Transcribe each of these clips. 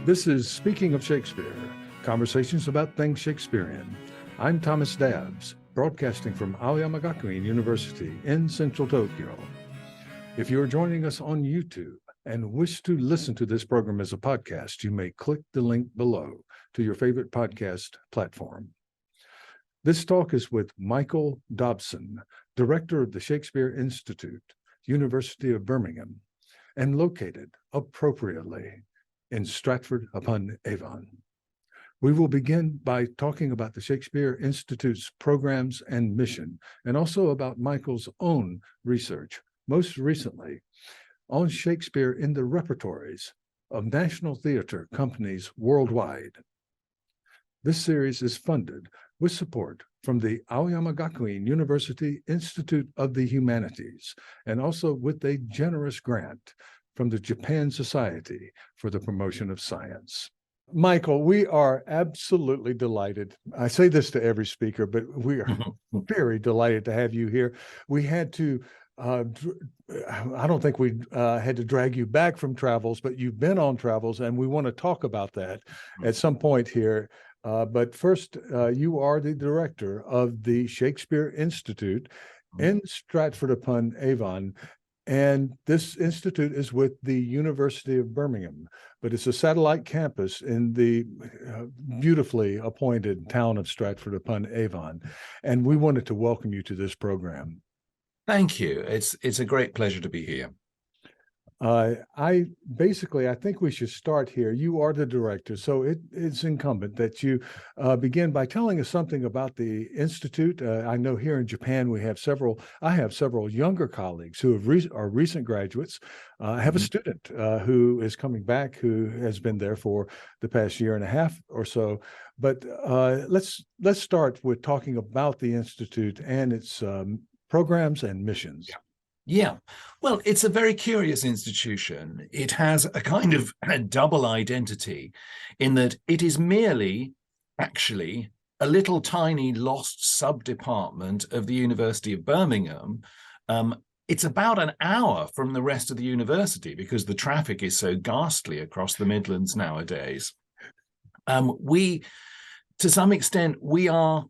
This is Speaking of Shakespeare, conversations about things Shakespearean. I'm Thomas Dabbs, broadcasting from Aoyama Gakuin University in central Tokyo. If you are joining us on YouTube and wish to listen to this program as a podcast, you may click the link below to your favorite podcast platform. This talk is with Michael Dobson, director of the Shakespeare Institute, University of Birmingham, and located appropriately in Stratford-upon-Avon. We will begin by talking about the Shakespeare Institute's programs and mission, and also about Michael's own research, most recently on Shakespeare in the repertories of national theater companies worldwide. This series is funded with support from the Aoyama Gakuin University Institute of the Humanities, and also with a generous grant from the Japan Society for the Promotion of Science. Michael, we are absolutely delighted. I say this to every speaker, but we are very delighted to have you here. We had to, I don't think we had to drag you back from travels, but you've been on travels, and we want to talk about that at some point here. But first, you are the director of the Shakespeare Institute in Stratford-upon-Avon. And this institute is with the University of Birmingham, but it's a satellite campus in the beautifully appointed town of Stratford-upon-Avon. And we wanted to welcome you to this program. Thank you. It's a great pleasure to be here. I think we should start here. You are the director, so it's incumbent that you begin by telling us something about the Institute. I know here in Japan I have several younger colleagues who are recent graduates. I have a student who is coming back who has been there for the past year and a half or so. But let's start with talking about the Institute and its programs and missions. Yeah, well, it's a very curious institution. It has a kind of a double identity in that it is merely actually a little tiny lost sub-department of the University of Birmingham. It's about an hour from the rest of the university because the traffic is so ghastly across the Midlands nowadays. To some extent, we are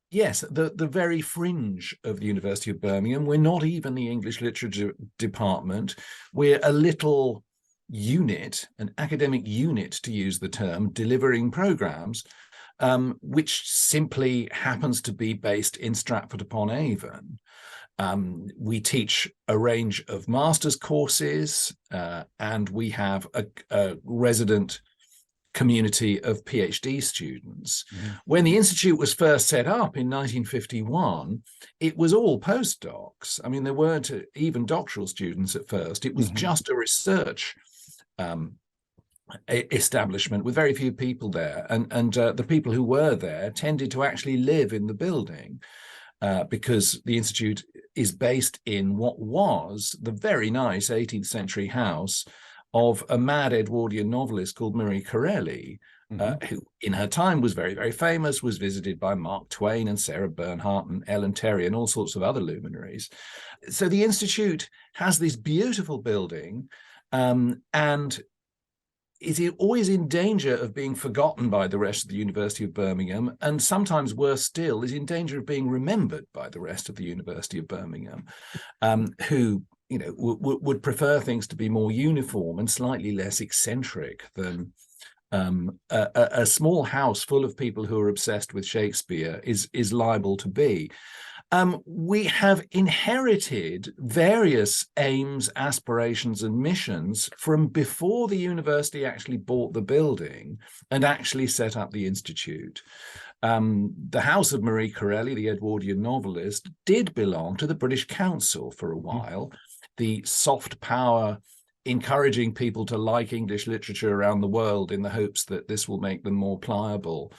yes, the very fringe of the University of Birmingham. We're not even the English literature department. We're a little unit, an academic unit, to use the term, delivering programs, which simply happens to be based in Stratford-upon-Avon. We teach a range of master's courses, and we have a resident community of PhD students. When the Institute was first set up in 1951, it was all postdocs. I mean, there weren't even doctoral students at first. It was just a research establishment with very few people there. And the people who were there tended to actually live in the building because the Institute is based in what was the very nice 18th century house of a mad Edwardian novelist called Marie Corelli, who in her time was very, very famous, was visited by Mark Twain and Sarah Bernhardt and Ellen Terry and all sorts of other luminaries. So the Institute has this beautiful building and is always in danger of being forgotten by the rest of the University of Birmingham, and sometimes worse still, is in danger of being remembered by the rest of the University of Birmingham, who would prefer things to be more uniform and slightly less eccentric than a small house full of people who are obsessed with Shakespeare is liable to be. We have inherited various aims, aspirations, and missions from before the university actually bought the building and actually set up the Institute. The house of Marie Corelli, the Edwardian novelist, did belong to the British Council for a while. The soft power encouraging people to like English literature around the world in the hopes that this will make them more pliable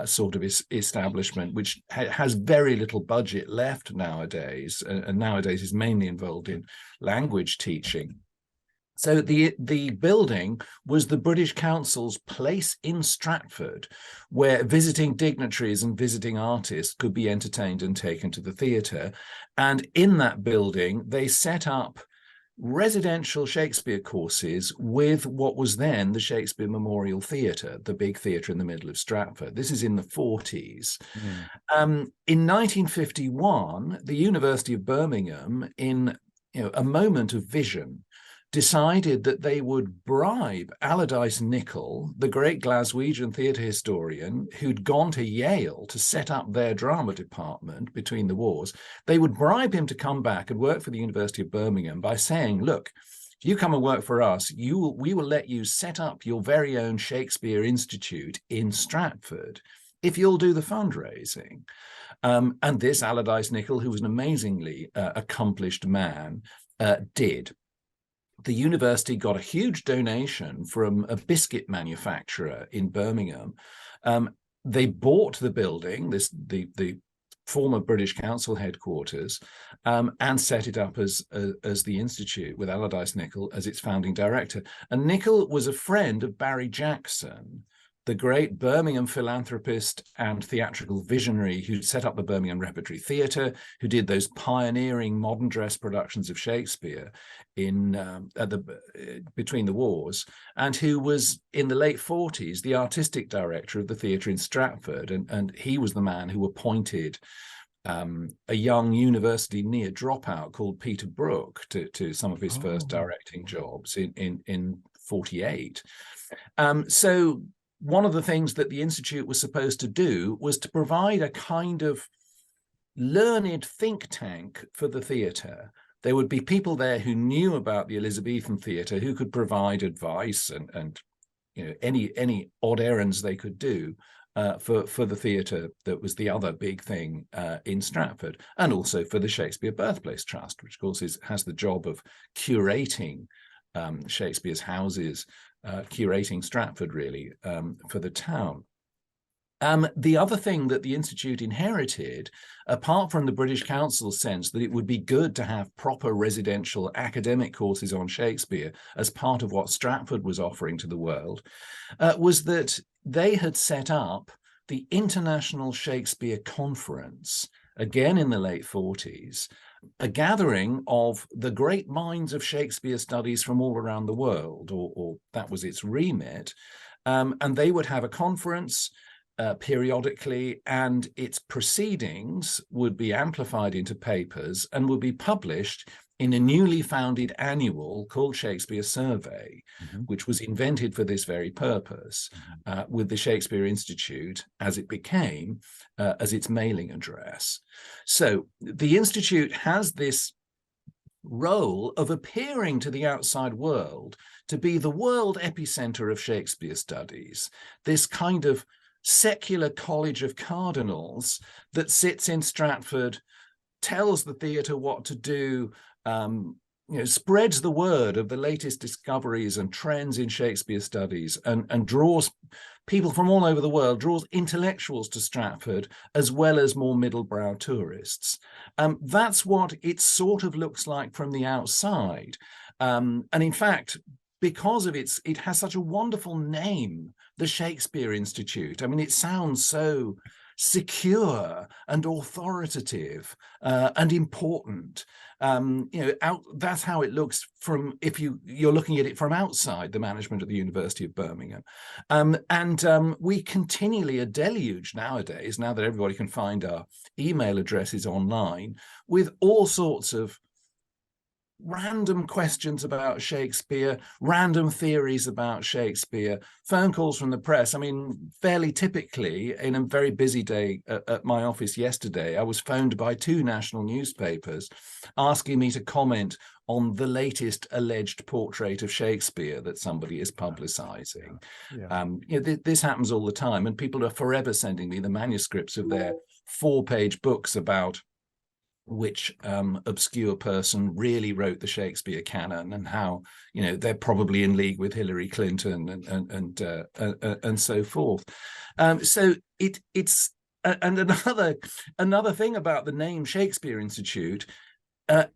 sort of establishment, which has very little budget left nowadays, and nowadays is mainly involved in language teaching. So the building was the British Council's place in Stratford, where visiting dignitaries and visiting artists could be entertained and taken to the theatre. And in that building, they set up residential Shakespeare courses with what was then the Shakespeare Memorial Theatre, the big theatre in the middle of Stratford. This is in the 40s. In 1951, the University of Birmingham, in a moment of vision, decided that they would bribe Allardyce Nicholl, the great Glaswegian theatre historian who'd gone to Yale to set up their drama department between the wars. They would bribe him to come back and work for the University of Birmingham by saying, look, if you come and work for us, we will let you set up your very own Shakespeare Institute in Stratford if you'll do the fundraising. And this Allardyce Nicholl, who was an amazingly accomplished man, did. The university got a huge donation from a biscuit manufacturer in Birmingham. They bought the building, the former British Council headquarters, and set it up as the Institute with Allardyce Nicholl as its founding director. And Nicholl was a friend of Barry Jackson, the great Birmingham philanthropist and theatrical visionary who set up the Birmingham Repertory Theatre, who did those pioneering modern dress productions of Shakespeare between the wars, and who was in the late 40s the artistic director of the theatre in Stratford, and he was the man who appointed a young university near dropout called Peter Brook to some of his first directing jobs in 48. So one of the things that the Institute was supposed to do was to provide a kind of learned think tank for the theatre. There would be people there who knew about the Elizabethan theatre, who could provide advice and any odd errands they could do for the theatre that was the other big thing in Stratford, and also for the Shakespeare Birthplace Trust, which of course has the job of curating Shakespeare's houses, curating Stratford really for the town. The other thing that the Institute inherited, apart from the British Council's sense that it would be good to have proper residential academic courses on Shakespeare as part of what Stratford was offering to the world, was that they had set up the International Shakespeare Conference, again in the late 40s, a gathering of the great minds of Shakespeare studies from all around the world, or that was its remit. And they would have a conference periodically, and its proceedings would be amplified into papers and would be published in a newly founded annual called Shakespeare Survey, which was invented for this very purpose, with the Shakespeare Institute, as it became, as its mailing address. So the Institute has this role of appearing to the outside world to be the world epicenter of Shakespeare studies, this kind of secular college of cardinals that sits in Stratford, tells the theatre what to do, spreads the word of the latest discoveries and trends in Shakespeare studies, and draws people from all over the world, draws intellectuals to Stratford, as well as more middle-brow tourists. That's what it sort of looks like from the outside. And in fact, because of it has such a wonderful name, the Shakespeare Institute. I mean, it sounds so secure and authoritative and important. That's how it looks from if you're looking at it from outside the management of the University of Birmingham. We continually are deluged nowadays, now that everybody can find our email addresses online, with all sorts of random questions about Shakespeare, random theories about Shakespeare, phone calls from the press. I mean, fairly typically, in a very busy day at my office yesterday, I was phoned by 2 national newspapers asking me to comment on the latest alleged portrait of Shakespeare that somebody is publicizing. This happens all the time, and people are forever sending me the manuscripts of their 4-page books about which obscure person really wrote the Shakespeare canon, and how they're probably in league with Hillary Clinton and so forth. So it's and another thing about the name Shakespeare Institute,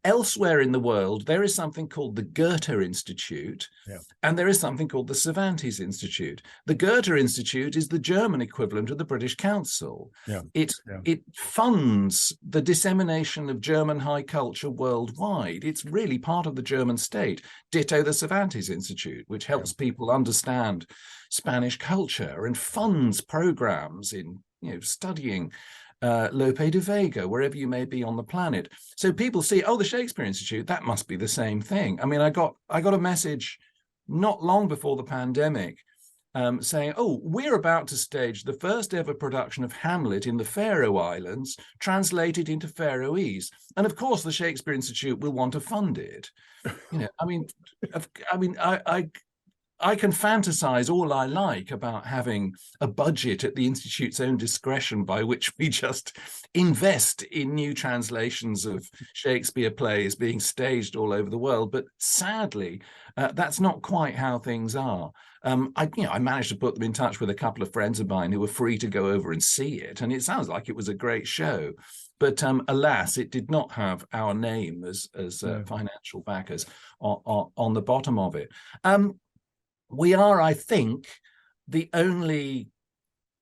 Elsewhere in the world, there is something called the Goethe Institute, Yeah. and there is something called the Cervantes Institute. The Goethe Institute is the German equivalent of the British Council. Yeah. It funds the dissemination of German high culture worldwide. It's really part of the German state. Ditto the Cervantes Institute, which helps people understand Spanish culture and funds programs in studying Lope de Vega, wherever you may be on the planet. So people see, oh, the Shakespeare Institute, that must be the same thing. I mean, I got a message not long before the pandemic saying, oh, we're about to stage the first ever production of Hamlet in the Faroe Islands, translated into Faroese. And of course, the Shakespeare Institute will want to fund it. I can fantasize all I like about having a budget at the Institute's own discretion by which we just invest in new translations of Shakespeare plays being staged all over the world. But sadly, that's not quite how things are. I managed to put them in touch with a couple of friends of mine who were free to go over and see it. And it sounds like it was a great show. But alas, it did not have our name as financial backers on the bottom of it. We are, I think, the only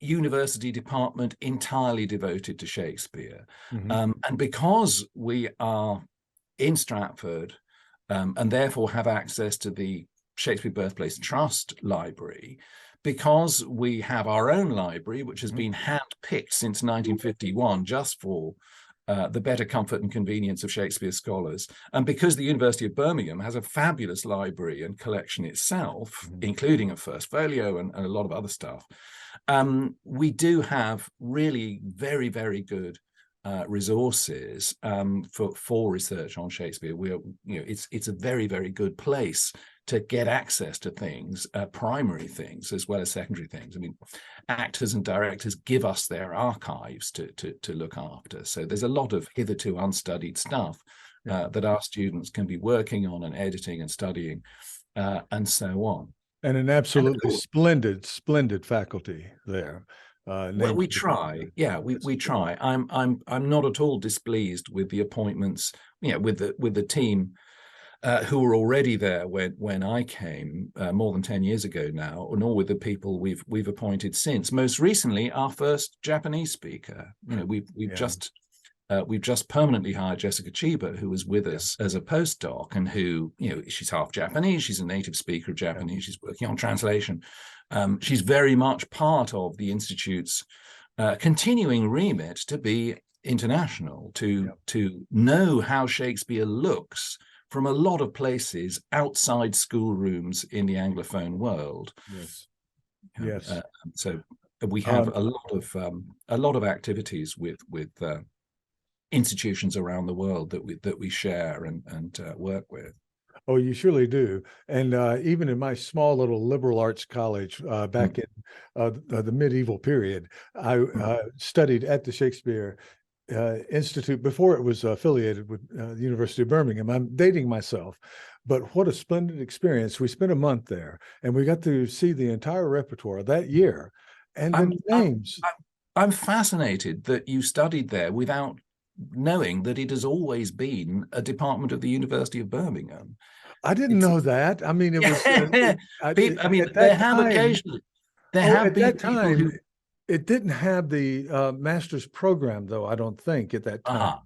university department entirely devoted to Shakespeare. And because we are in Stratford and therefore have access to the Shakespeare Birthplace Trust Library, because we have our own library, which has been hand-picked since 1951 just for the better comfort and convenience of Shakespeare scholars. And because the University of Birmingham has a fabulous library and collection itself, including a first folio and a lot of other stuff, we do have really very, very good resources for research on Shakespeare. It's a very, very good place to get access to things, primary things as well as secondary things. I mean, actors and directors give us their archives to look after. So there's a lot of hitherto unstudied stuff that our students can be working on and editing and studying and so on. And an absolutely splendid faculty there. Well, we try. Yeah, we try. I'm not at all displeased with the appointments, with the team who were already there when I came more than 10 years ago now, nor with the people we've appointed since. Most recently, our first Japanese speaker. We've just permanently hired Jessica Chiba, who was with us as a postdoc, and who, she's half Japanese. She's a native speaker of Japanese. She's working on translation. She's very much part of the Institute's continuing remit to be international, to know how Shakespeare looks from a lot of places outside schoolrooms in the Anglophone world. Yes. So we have a lot of activities with institutions around the world that we share and work with. Oh, you surely do. And even in my small little liberal arts college back in the medieval period, I studied at the Shakespeare Institute before it was affiliated with the University of Birmingham. I'm dating myself, but what a splendid experience. We spent a month there and we got to see the entire repertoire that year. And the names. I'm fascinated that you studied there without knowing that it has always been a department of the University of Birmingham. I didn't know that. I mean, it was. There have occasionally. There have been people who. It didn't have the master's program, though, I don't think, at that time.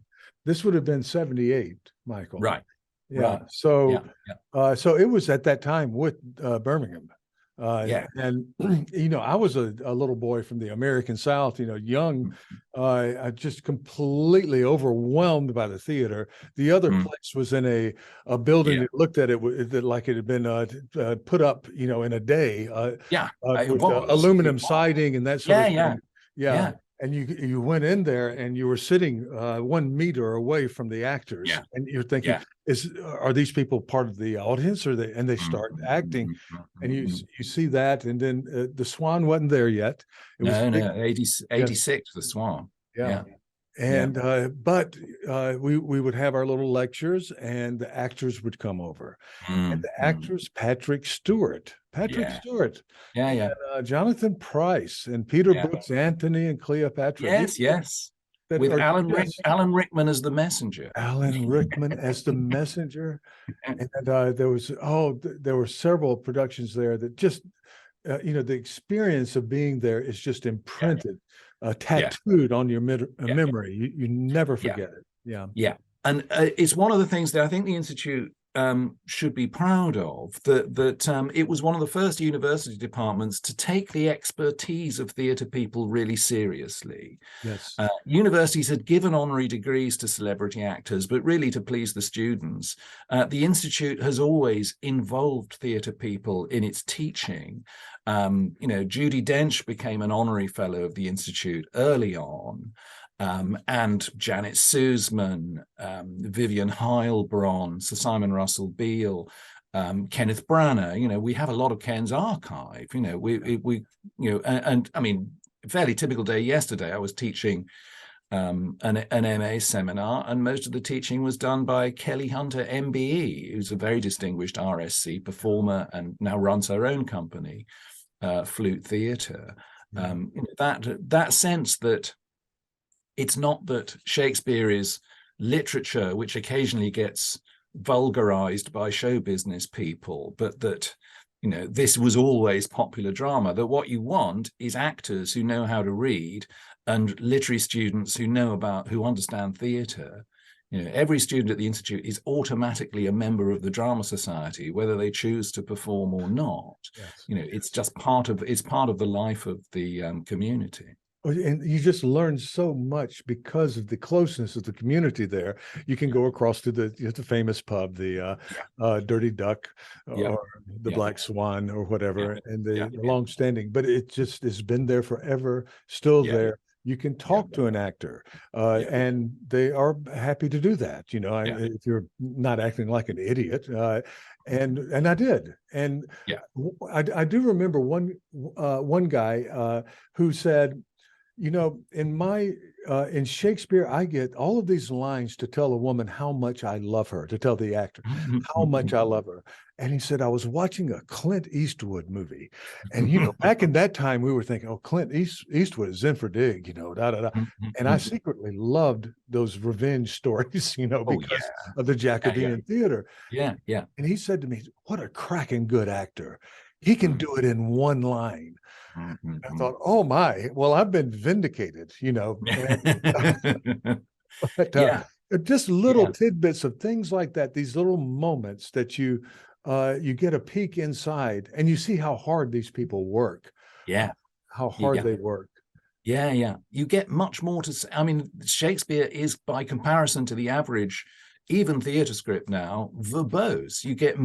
This would have been 78, Michael. Right. Yeah. Right. So, so it was at that time with Birmingham. And, I was a little boy from the American South, young, just completely overwhelmed by the theater. The other place was in a building that looked at it like it had been put up, in a day. With aluminum siding and that sort of thing. Yeah. And you went in there and you were sitting 1 meter away from the actors, and you're thinking, are these people part of the audience, or and they start acting, and you see that, and then the Swan wasn't there yet. It was 86 the Swan. And but we would have our little lectures, and the actors would come over, and the actors, Patrick Stewart, and, Jonathan Pryce, and Peter Brooks, Antony and Cleopatra. Yes. that with are, yes, Alan Rickman as the messenger. Alan Rickman as the messenger. And there were several productions there that just, the experience of being there is just Yeah, imprinted, yeah, tattooed on your yeah, memory. You never yeah, forget it. Yeah. yeah. And it's one of the things that I think the Institute should be proud of, that it was one of the first university departments to take the expertise of theatre people really seriously. Yes. Universities had given honorary degrees to celebrity actors, but really to please the students. The Institute has always involved theatre people in its teaching. Judi Dench became an honorary fellow of the Institute early on. And Janet Suzman, Vivian Heilbronn, Sir Simon Russell Beale, Kenneth Branagh. We have a lot of Ken's archive. And I mean, fairly typical day yesterday. I was teaching an MA seminar, and most of the teaching was done by Kelly Hunter, MBE, who's a very distinguished RSC performer and now runs her own company, Flute Theatre. Yeah. That sense that it's not that Shakespeare is literature, which occasionally gets vulgarized by show business people, but that, this was always popular drama, that what you want is actors who know how to read and literary students who understand theatre. Every student at the Institute is automatically a member of the Drama Society, whether they choose to perform or not. Yes. It's just part of the life of the community. And you just learn so much because of the closeness of the community there. You can go across to the famous pub, the Dirty Duck, or the Black Swan, or whatever, and the long-standing. But it just has been there forever, still there. You can talk to an actor, and they are happy to do that. If you're not acting like an idiot. And I did, and I do remember one guy who said, in Shakespeare, I get all of these lines to tell a woman how much I love her, to tell the actor how much I love her. And he said, I was watching a Clint Eastwood movie. And, back in that time, we were thinking, oh, Clint Eastwood is in for dig, da, da, da. And I secretly loved those revenge stories, because of the Jacobean theater. Yeah, yeah. And he said to me, what a cracking good actor. He can do it in one line. I thought, oh my, well, I've been vindicated, but just little tidbits of things like that, these little moments that you get a peek inside and you see how hard these people work. How hard they work. Yeah. You get much more to say. I mean, Shakespeare is, by comparison to the average even theatre script now, verbose. You get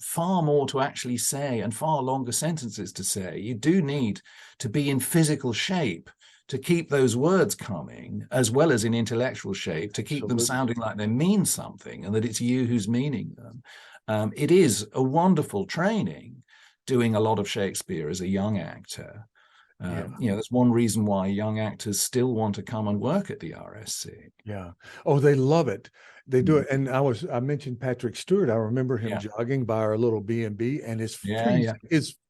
far more to actually say and far longer sentences to say. You do need to be in physical shape to keep those words coming, as well as in intellectual shape, to keep them sounding like they mean something and that it's you who's meaning them. It is a wonderful training doing a lot of Shakespeare as a young actor. That's one reason why young actors still want to come and work at the RSC. Yeah. Oh, they love it. They do it. And I mentioned Patrick Stewart. I remember him jogging by our little B&B, and it's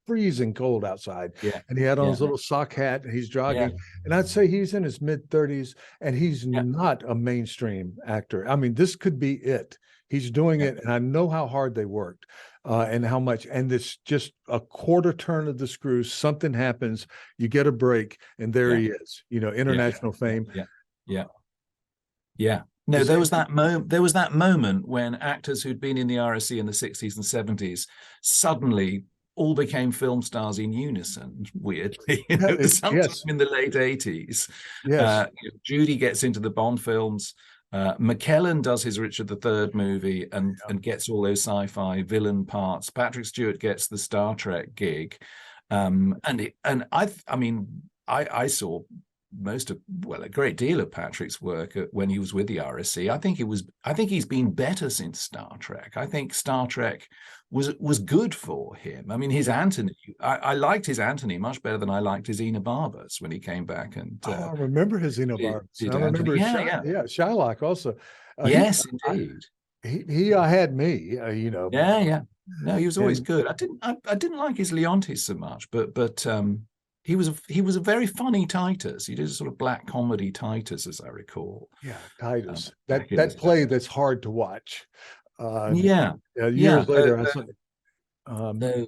freezing cold outside. And he had on his little sock hat, and he's jogging. And I'd say he's in his mid-30s, and he's not a mainstream actor. I mean, this could be it. He's doing it, and I know how hard they worked, and how much. And it's just a quarter turn of the screw. Something happens, you get a break, and there he is. International fame. Yeah. No, there was that moment when actors who'd been in the RSC in the 60s and 70s suddenly all became film stars in unison, weirdly. Sometime in the late 80s. Judy gets into the Bond films. McKellen does his Richard III movie and gets all those sci-fi villain parts. Patrick Stewart gets the Star Trek gig. I saw a great deal of Patrick's work when he was with the RSC. I think he's been better since Star Trek. I think Star Trek was good for him. I mean, his Antony, I liked his Antony much better than I liked his Enobarbus when he came back. And I remember his Enobarbus. I remember Shylock also. Yes, indeed. He had me, No, he was always good. I didn't like his Leontes so much, but he was a very funny Titus. He did a sort of black comedy Titus, as I recall. Yeah, Titus. Back in That his play day. that's hard to watch. Uh, Yeah, yeah. Years later, I saw. Um, Though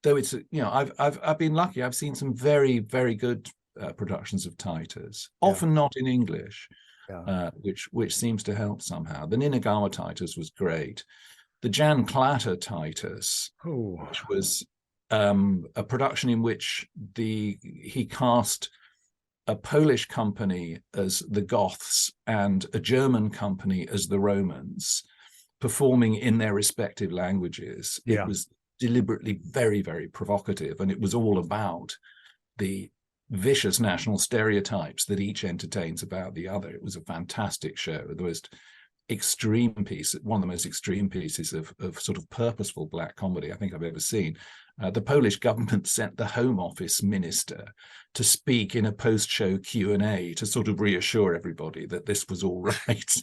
though it's I've been lucky. I've seen some very very good productions of Titus, yeah, often not in English, yeah. which seems to help somehow. The Ninagawa Titus was great. The Jan Klatter Titus, Oh, which was a production in which he cast a Polish company as the Goths and a German company as the Romans, performing in their respective languages. It yeah. was deliberately very, very provocative, and it was all about the vicious national stereotypes that each entertains about the other. It was a fantastic show. The most extreme piece, one of the most extreme pieces of sort of purposeful black comedy I think I've ever seen. The Polish government sent the Home Office minister to speak in a post-show Q&A to sort of reassure everybody that this was all right.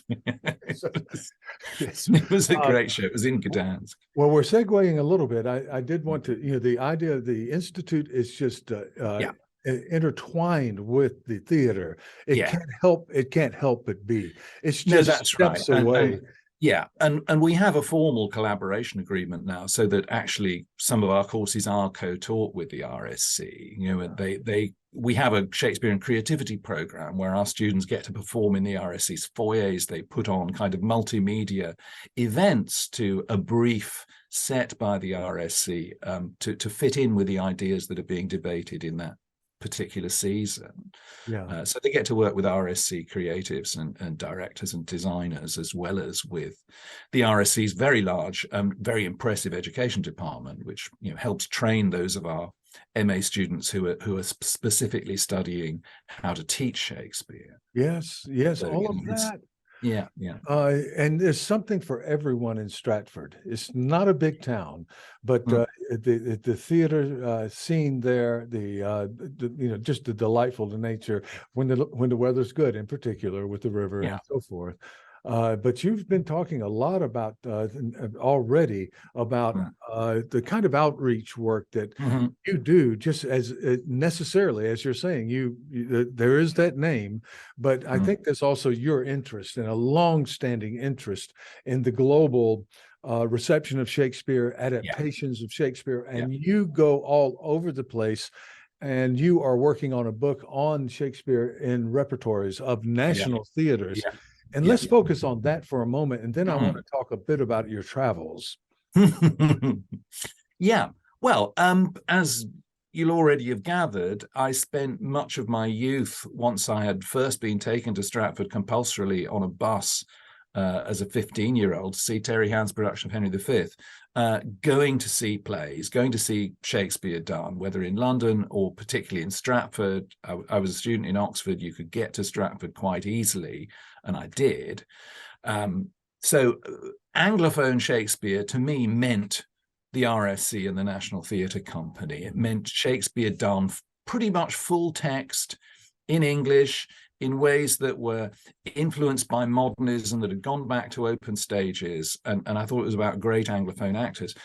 Yes. It was a great show. It was in Gdansk. Well, we're segueing a little bit. I did want to, the idea of the Institute is just Yeah. intertwined with the theater. It Yeah. can't help but be. It's No, just that's right. steps away. Yeah, and we have a formal collaboration agreement now, so that actually some of our courses are co-taught with the RSC. We have a Shakespeare and Creativity program where our students get to perform in the RSC's foyers. They put on kind of multimedia events to a brief set by the RSC to fit in with the ideas that are being debated in that particular season. Yeah. So they get to work with RSC creatives and directors and designers, as well as with the RSC's very large, very impressive education department, which helps train those of our MA students who are specifically studying how to teach Shakespeare. Yes, So, all of that. Yeah, yeah. And there's something for everyone in Stratford. It's not a big town, but the theater scene there, just the delightful nature when the weather's good, in particular with the river and so forth. But you've been talking a lot about already about the kind of outreach work that you do, just as necessarily as you're saying. There is that name, but I think there's also your interest and a long-standing interest in the global reception of Shakespeare, adaptations of Shakespeare, and you go all over the place. And you are working on a book on Shakespeare in repertories of national theaters. Yeah. And let's focus on that for a moment. And then I want to talk a bit about your travels. Yeah. Well, as you'll already have gathered, I spent much of my youth, once I had first been taken to Stratford compulsorily on a bus as a 15-year-old to see Terry Hand's production of Henry V, going to see plays, going to see Shakespeare done, whether in London or particularly in Stratford. I was a student in Oxford. You could get to Stratford quite easily, and I did. So Anglophone Shakespeare to me meant the RSC and the National Theatre Company. It meant Shakespeare done pretty much full text in English, in ways that were influenced by modernism, that had gone back to open stages. And I thought it was about great Anglophone actors.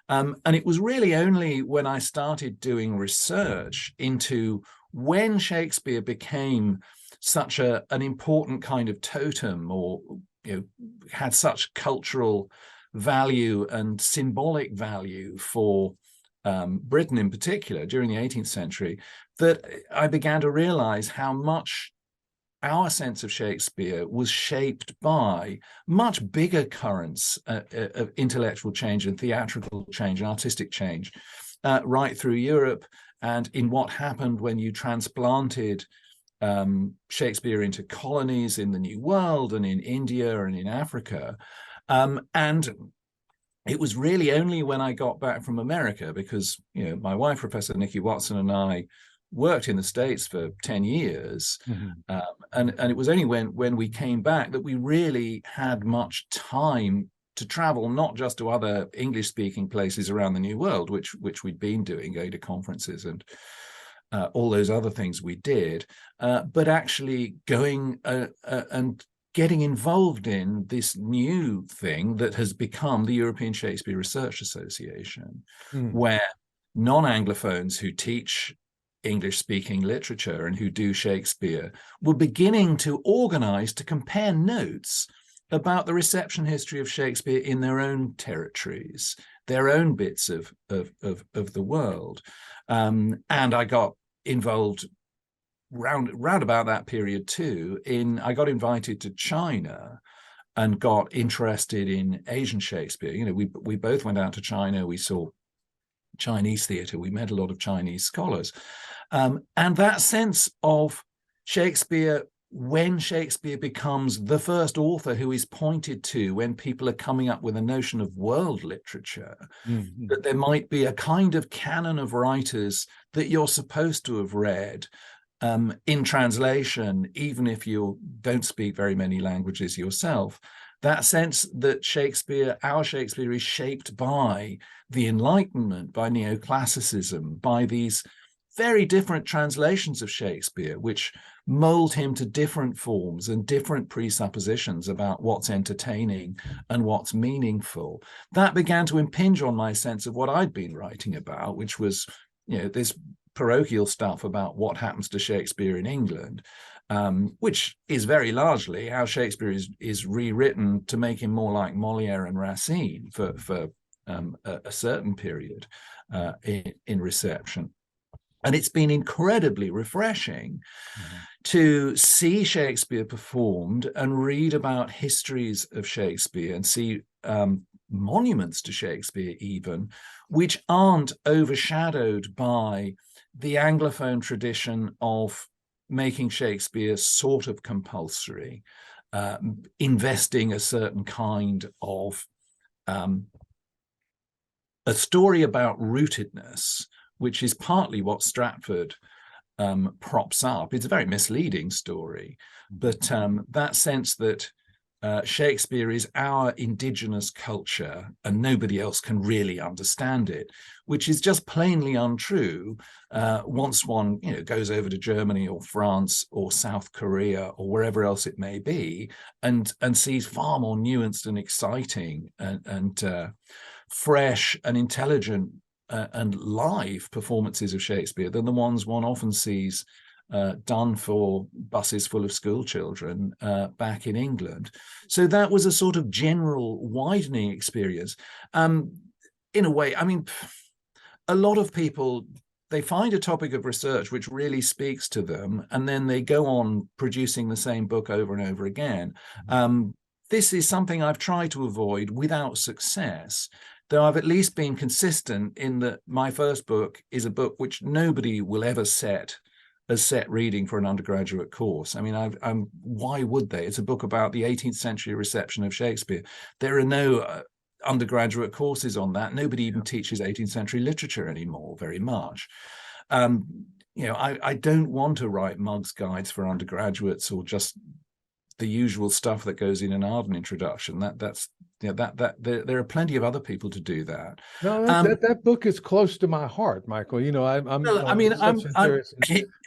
And it was really only when I started doing research into when Shakespeare became such an important kind of totem, or had such cultural value and symbolic value for Britain in particular during the 18th century, that I began to realize how much our sense of Shakespeare was shaped by much bigger currents of intellectual change and theatrical change and artistic change right through Europe, and in what happened when you transplanted Shakespeare into colonies in the New World and in India and in Africa. And it was really only when I got back from America, because my wife, Professor Nikki Watson, and I worked in the States for 10 years. And it was only when we came back that we really had much time to travel, not just to other English-speaking places around the New World, which we'd been doing, going to conferences and all those other things we did, but actually going and getting involved in this new thing that has become the European Shakespeare Research Association, where non-Anglophones who teach English-speaking literature and who do Shakespeare were beginning to organize to compare notes about the reception history of Shakespeare in their own territories, their own bits of the world. And I got involved round about that period too. I got invited to China and got interested in Asian Shakespeare. You know, we both went out to China. We saw Chinese theatre. We met a lot of Chinese scholars. And that sense of Shakespeare, when Shakespeare becomes the first author who is pointed to when people are coming up with a notion of world literature, that there might be a kind of canon of writers that you're supposed to have read in translation, even if you don't speak very many languages yourself. That sense that Shakespeare, our Shakespeare, is shaped by the Enlightenment, by neoclassicism, by these very different translations of Shakespeare, which mold him to different forms and different presuppositions about what's entertaining and what's meaningful. That began to impinge on my sense of what I'd been writing about, which was, you know, this parochial stuff about what happens to Shakespeare in England, which is very largely how Shakespeare is rewritten to make him more like Moliere and Racine for a certain period in reception. And it's been incredibly refreshing to see Shakespeare performed and read about histories of Shakespeare and see monuments to Shakespeare even, which aren't overshadowed by the Anglophone tradition of making Shakespeare sort of compulsory, investing a certain kind of a story about rootedness, which is partly what Stratford props up. It's a very misleading story, but that sense that Shakespeare is our indigenous culture and nobody else can really understand it, which is just plainly untrue once one, you know, goes over to Germany or France or South Korea or wherever else it may be and sees far more nuanced and exciting and fresh and intelligent and live performances of Shakespeare than the ones one often sees done for buses full of school children back in England. So that was a sort of general widening experience. In a way, I mean, a lot of people, they find a topic of research which really speaks to them, and then they go on producing the same book over and over again. This is something I've tried to avoid without success, though I've at least been consistent in that my first book is a book which nobody will ever set as set reading for an undergraduate course. I mean, why would they? It's a book about the 18th century reception of Shakespeare. There are no undergraduate courses on that. Nobody even teaches 18th century literature anymore very much. You know, I don't want to write Mugg's guides for undergraduates or just the usual stuff that goes in an Arden introduction. That's you know, there are plenty of other people to do that. No, that book is close to my heart, Michael. You know,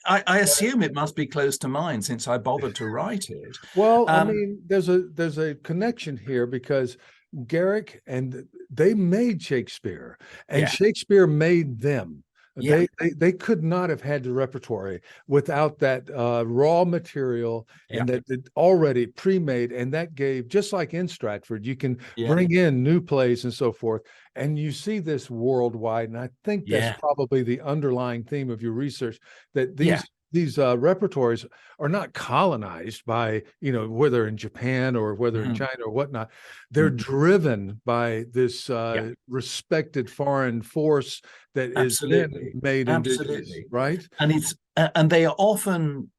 I assume it must be close to mine since I bothered to write it. Well, I mean, there's a connection here because Garrick and they made Shakespeare, and Shakespeare made them. Yeah. They could not have had the repertory without that raw material and that already pre-made, and that gave, just like in Stratford, you can bring in new plays and so forth, and you see this worldwide. And I think that's probably the underlying theme of your research, that these repertories are not colonized by, you know, whether in Japan or whether in China or whatnot. They're driven by this respected foreign force that is then made indigenous, right? And they are often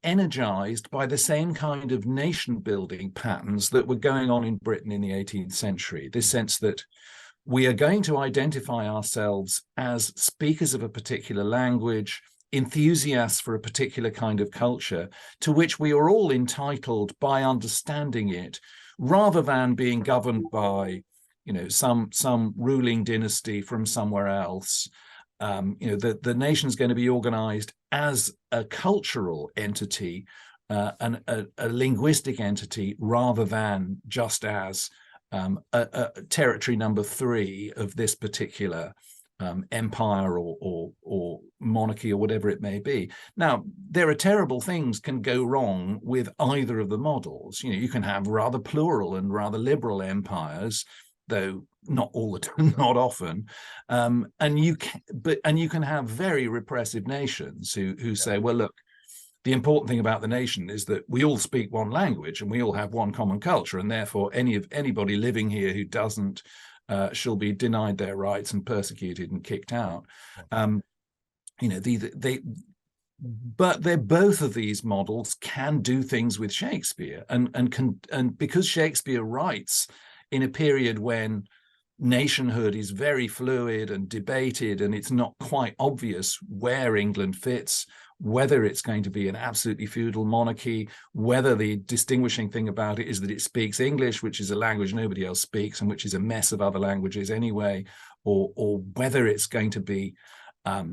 energized by the same kind of nation building patterns that were going on in Britain in the 18th century. This sense that we are going to identify ourselves as speakers of a particular language, enthusiasts for a particular kind of culture, to which we are all entitled by understanding it, rather than being governed by, you know, some ruling dynasty from somewhere else. You know, the nation's going to be organized as a cultural entity and a linguistic entity, rather than just as a territory number 3 of this particular empire or monarchy or whatever it may be. Now, there are terrible things can go wrong with either of the models. You can have rather plural and rather liberal empires, though not all the time, not often, and you can have very repressive nations who say, well, look, the important thing about the nation is that we all speak one language and we all have one common culture, and therefore anybody living here who doesn't shall be denied their rights and persecuted and kicked out. But both of these models can do things with Shakespeare, and because Shakespeare writes in a period when nationhood is very fluid and debated, and it's not quite obvious where England fits, whether it's going to be an absolutely feudal monarchy, whether the distinguishing thing about it is that it speaks English, which is a language nobody else speaks and which is a mess of other languages anyway, or whether it's going to be a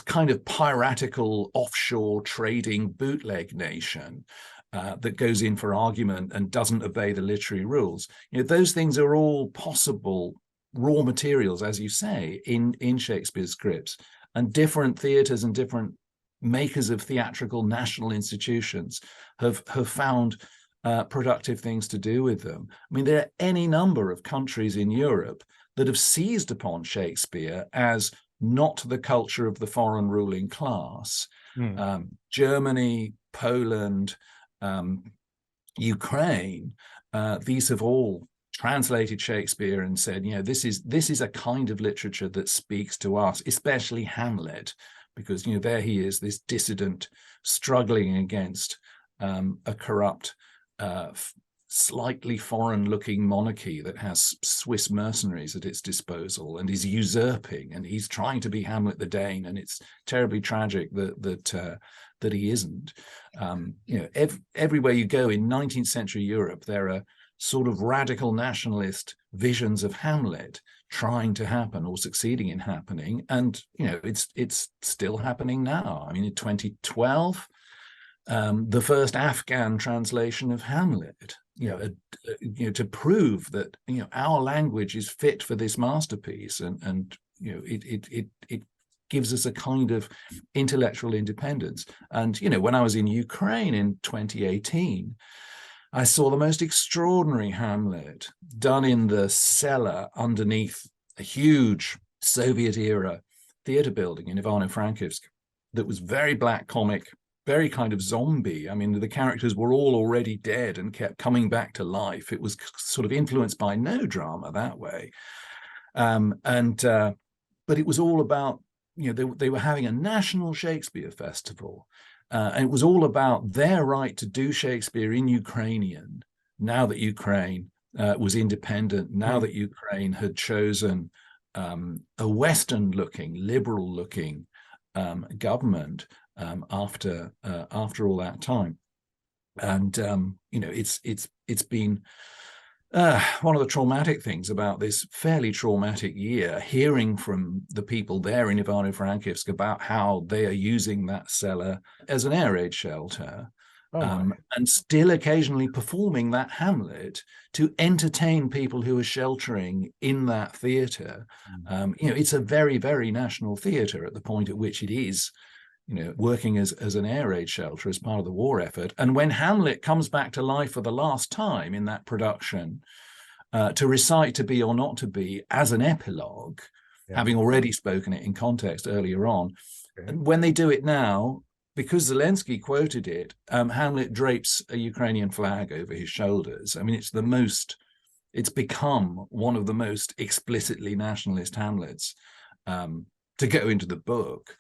kind of piratical offshore trading bootleg nation that goes in for argument and doesn't obey the literary rules. Those things are all possible raw materials, as you say, in Shakespeare's scripts, and different theatres and different makers of theatrical national institutions have found productive things to do with them. I mean, there are any number of countries in Europe that have seized upon Shakespeare as not the culture of the foreign ruling class. Germany, Poland, Ukraine, these have all translated Shakespeare and said, this is a kind of literature that speaks to us, especially Hamlet, because there he is, this dissident struggling against a corrupt, slightly foreign-looking monarchy that has Swiss mercenaries at its disposal and is usurping, and he's trying to be Hamlet the Dane, and it's terribly tragic that he isn't. Everywhere you go in 19th century Europe, there are sort of radical nationalist visions of Hamlet trying to happen or succeeding in happening, and it's still happening now. I mean, in 2012, the first Afghan translation of Hamlet, to prove that our language is fit for this masterpiece, and it gives us a kind of intellectual independence. And when I was in Ukraine in 2018, I saw the most extraordinary Hamlet done in the cellar underneath a huge Soviet-era theatre building in Ivano-Frankivsk that was very black comic, very kind of zombie. I mean, the characters were all already dead and kept coming back to life. It was sort of influenced by no drama that way. But it was all about, they were having a national Shakespeare festival. And it was all about their right to do Shakespeare in Ukrainian, now that Ukraine was independent, now that Ukraine had chosen a Western-looking, liberal-looking government after all that time. And it's been one of the traumatic things about this fairly traumatic year, hearing from the people there in Ivano-Frankivsk about how they are using that cellar as an air raid shelter, and still occasionally performing that Hamlet to entertain people who are sheltering in that theatre. It's a very, very national theatre at the point at which it is working as an air raid shelter as part of the war effort. And when Hamlet comes back to life for the last time in that production, to recite To Be or Not to Be as an epilogue, having already spoken it in context earlier on, and when they do it now, because Zelensky quoted it, Hamlet drapes a Ukrainian flag over his shoulders. I mean, it's become one of the most explicitly nationalist Hamlets to go into the book.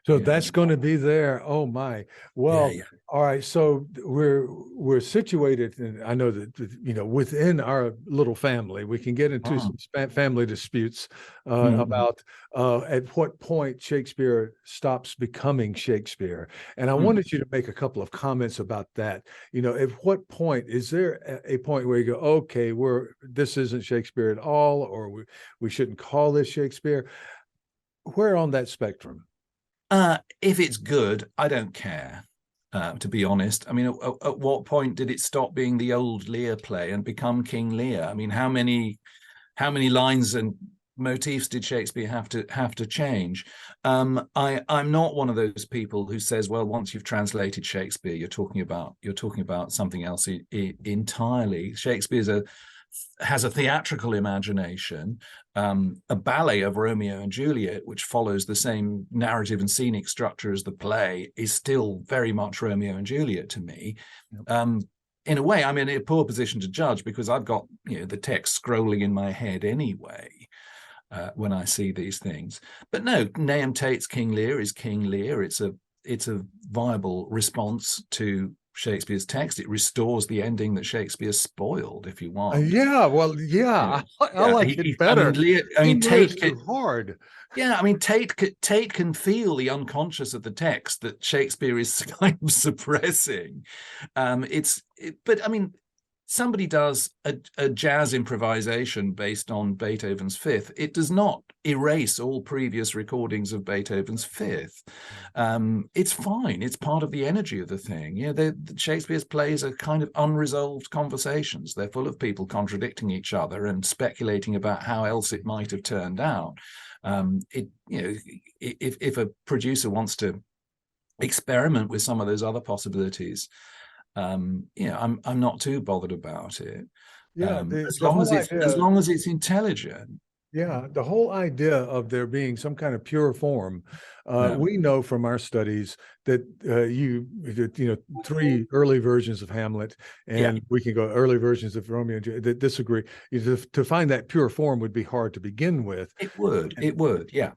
So that's going to be there. Oh my. Well, all right. So we're situated, and I know that within our little family, we can get into some family disputes about at what point Shakespeare stops becoming Shakespeare. And I wanted you to make a couple of comments about that. At what point is there a point where you go, okay, this isn't Shakespeare at all, or we shouldn't call this Shakespeare? Where on that spectrum? If it's good, I don't care, to be honest. I mean, at what point did it stop being the old Lear play and become King Lear? I mean, how many lines and motifs did Shakespeare have to change? I'm not one of those people who says, well, once you've translated Shakespeare, you're talking about something else entirely. Shakespeare has a theatrical imagination. A ballet of Romeo and Juliet, which follows the same narrative and scenic structure as the play, is still very much Romeo and Juliet to me. Yep. In a way, I'm in a poor position to judge because I've got the text scrolling in my head anyway when I see these things. But no, Nahum Tate's King Lear is King Lear. It's a viable response to Shakespeare's text. It restores the ending that Shakespeare spoiled, if you want. I like it better. Tate too hard. Yeah, I mean, Tate can feel the unconscious of the text that Shakespeare is kind of suppressing. But I mean, somebody does a jazz improvisation based on Beethoven's Fifth. It does not erase all previous recordings of Beethoven's Fifth. It's fine. It's part of the energy of the thing. Shakespeare's plays are kind of unresolved conversations. They're full of people contradicting each other and speculating about how else it might have turned out. If a producer wants to experiment with some of those other possibilities, I'm not too bothered about it. As long as it's intelligent. Yeah, the whole idea of there being some kind of pure form, we know from our studies that three early versions of Hamlet, and we can go early versions of Romeo and Juliet that disagree. To find that pure form would be hard to begin with. It would, yeah.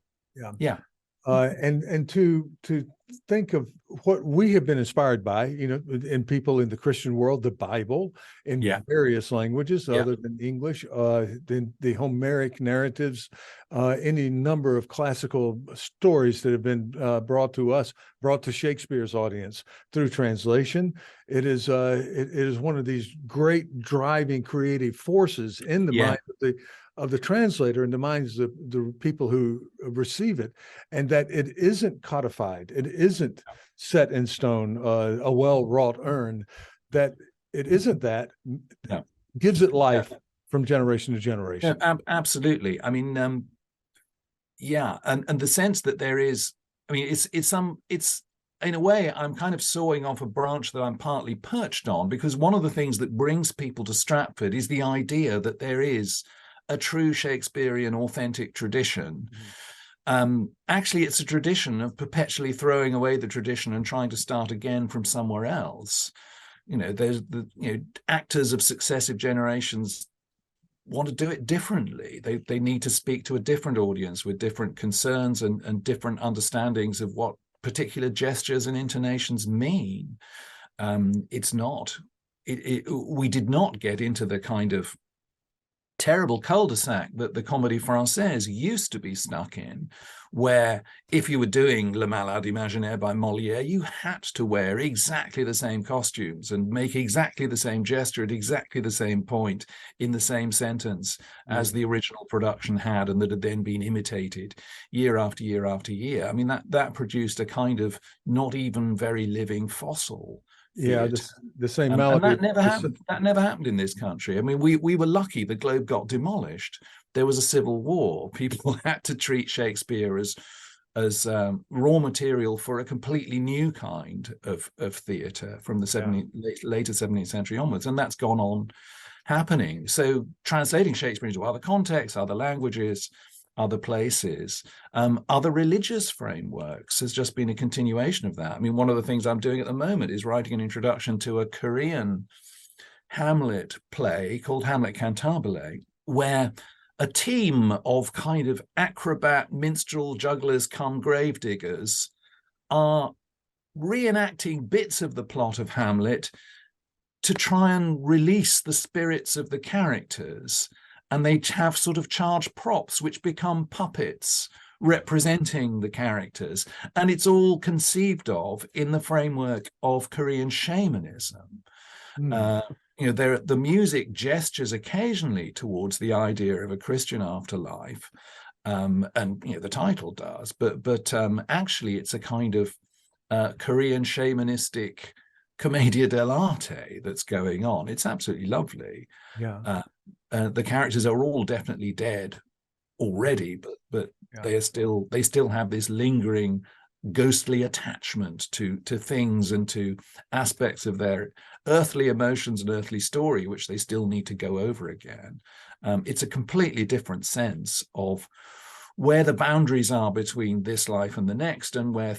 And to think of what we have been inspired by, in people in the Christian world, the Bible in various languages other than English, the Homeric narratives, any number of classical stories that have been brought to Shakespeare's audience through translation. It is one of these great driving creative forces in the mind of the translator in the minds of the people who receive it, and that it isn't codified, it isn't set in stone, a well-wrought urn, that it isn't that gives it life from generation to generation. Absolutely. I mean, and the sense that there is, I mean, it's in a way, I'm kind of sawing off a branch that I'm partly perched on, because one of the things that brings people to Stratford is the idea that there is a true Shakespearean authentic tradition. Actually, it's a tradition of perpetually throwing away the tradition and trying to start again from somewhere else. There's actors of successive generations want to do it differently. They need to speak to a different audience with different concerns and different understandings of what particular gestures and intonations mean. We did not get into the kind of terrible cul-de-sac that the Comédie Française used to be stuck in, where if you were doing Le Malade Imaginaire by Molière, you had to wear exactly the same costumes and make exactly the same gesture at exactly the same point in the same sentence as the original production had, and that had then been imitated year after year after year. I mean, that produced a kind of not even very living fossil. The same melody. And that never happened in this country. I mean, we were lucky the Globe got demolished. There was a civil war. People had to treat Shakespeare as raw material for a completely new kind of theatre from the later 17th century onwards, and that's gone on happening. So translating Shakespeare into other contexts, other languages, other places, other religious frameworks has just been a continuation of that. I mean, one of the things I'm doing at the moment is writing an introduction to a Korean Hamlet play called Hamlet Cantabile, where a team of kind of acrobat, minstrel, jugglers come gravediggers are reenacting bits of the plot of Hamlet to try and release the spirits of the characters. And they have sort of charged props which become puppets representing the characters. And it's all conceived of in the framework of Korean shamanism. The music gestures occasionally towards the idea of a Christian afterlife, and the title does, but actually it's a kind of Korean shamanistic commedia dell'arte that's going on. It's absolutely lovely. The characters are all definitely dead already, but Yeah. they still have this lingering ghostly attachment to things and to aspects of their earthly emotions and earthly story, which they still need to go over again. It's a completely different sense of where the boundaries are between this life and the next, and where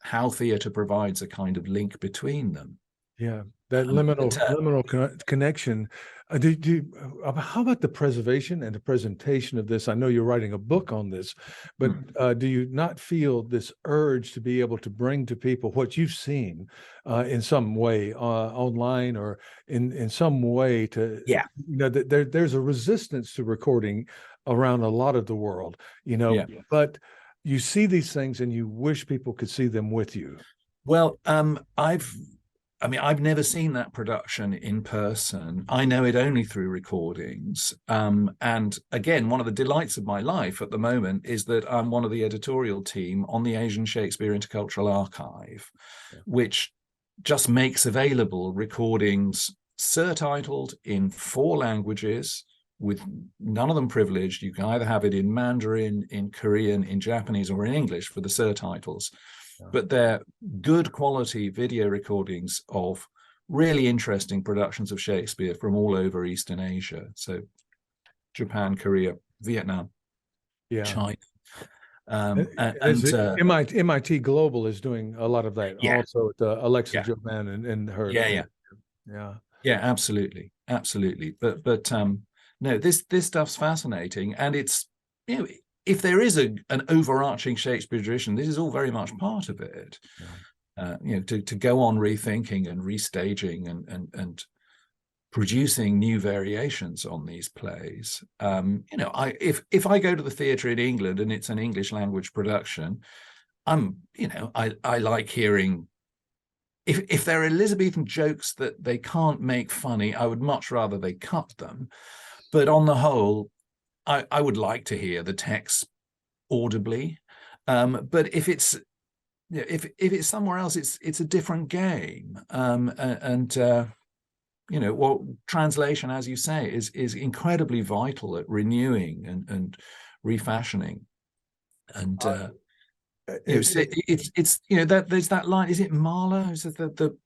how theatre provides a kind of link between them. Yeah, that But, liminal connection. How about the preservation and the presentation of this? I know you're writing a book on this, but do you not feel this urge to be able to bring to people what you've seen in some way online, or in some way to, yeah, that there's a resistance to recording around a lot of the world, yeah. but you see these things and you wish people could see them with you. Well, I've never seen that production in person. I know it only through recordings. And again, one of the delights of my life at the moment is that I'm one of the editorial team on the Asian Shakespeare Intercultural Archive, which just makes available recordings surtitled in 4 languages, with none of them privileged. You can either have it in Mandarin, in Korean, in Japanese, or in English for the surtitles. But they're good quality video recordings of really interesting productions of Shakespeare from all over Eastern Asia. So Japan, Korea, Vietnam, China. MIT Global is doing a lot of that. Yeah, Also, Alexa yeah, Joban and her. yeah, absolutely. But no, this stuff's fascinating, and it's, if there is an overarching Shakespeare tradition, this is all very much part of it. To go on rethinking and restaging and producing new variations on these plays. If I go to the theatre in England and it's an English language production, I like hearing. If there are Elizabethan jokes that they can't make funny, I would much rather they cut them. But on the whole, I would like to hear the text audibly. But if it's somewhere else, it's a different game. Translation, as you say, is incredibly vital at renewing and refashioning. And there's that line. Is it Marlowe? Is it the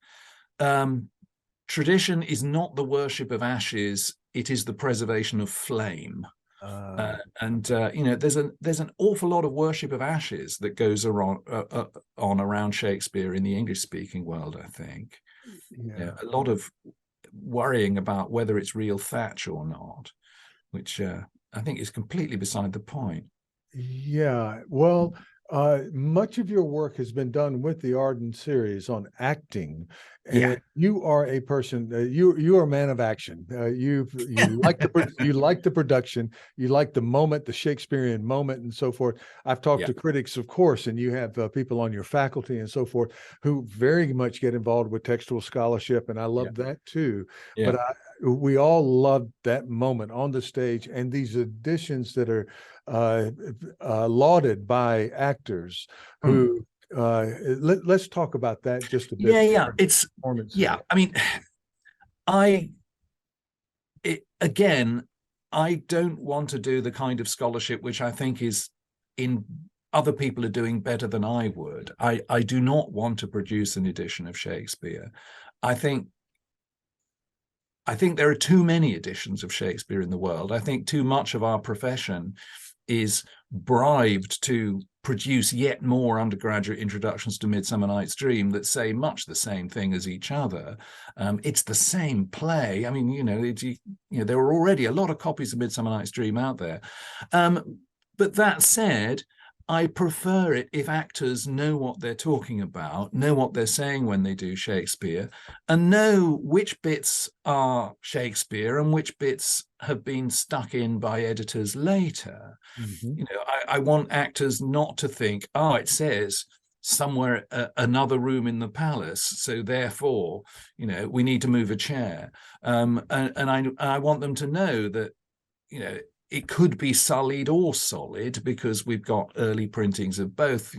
tradition is not the worship of ashes, it is the preservation of flame. There's an awful lot of worship of ashes that goes on around Shakespeare in the English-speaking world, I think. A lot of worrying about whether it's real thatch or not, which I think is completely beside the point. Yeah, well, much of your work has been done with the Arden series on acting, and you are a person. You are a man of action. You like the production. You like the moment, the Shakespearean moment, and so forth. I've talked to critics, of course, and you have people on your faculty and so forth who very much get involved with textual scholarship, and I love that too. But we all love that moment on the stage, and these additions that are lauded by actors who let's talk about that just a bit. I mean, I don't want to do the kind of scholarship which I think is in other people are doing better than I would. I do not want to produce an edition of Shakespeare. I think there are too many editions of Shakespeare in the world. I think too much of our profession is bribed to produce yet more undergraduate introductions to Midsummer Night's Dream that say much the same thing as each other. It's the same play. I mean, there are already a lot of copies of Midsummer Night's Dream out there. But that said, I prefer it if actors know what they're talking about, know what they're saying when they do Shakespeare, and know which bits are Shakespeare and which bits have been stuck in by editors later. I want actors not to think, it says somewhere another room in the palace, so therefore, we need to move a chair. And I want them to know that, it could be sullied or solid, because we've got early printings of both.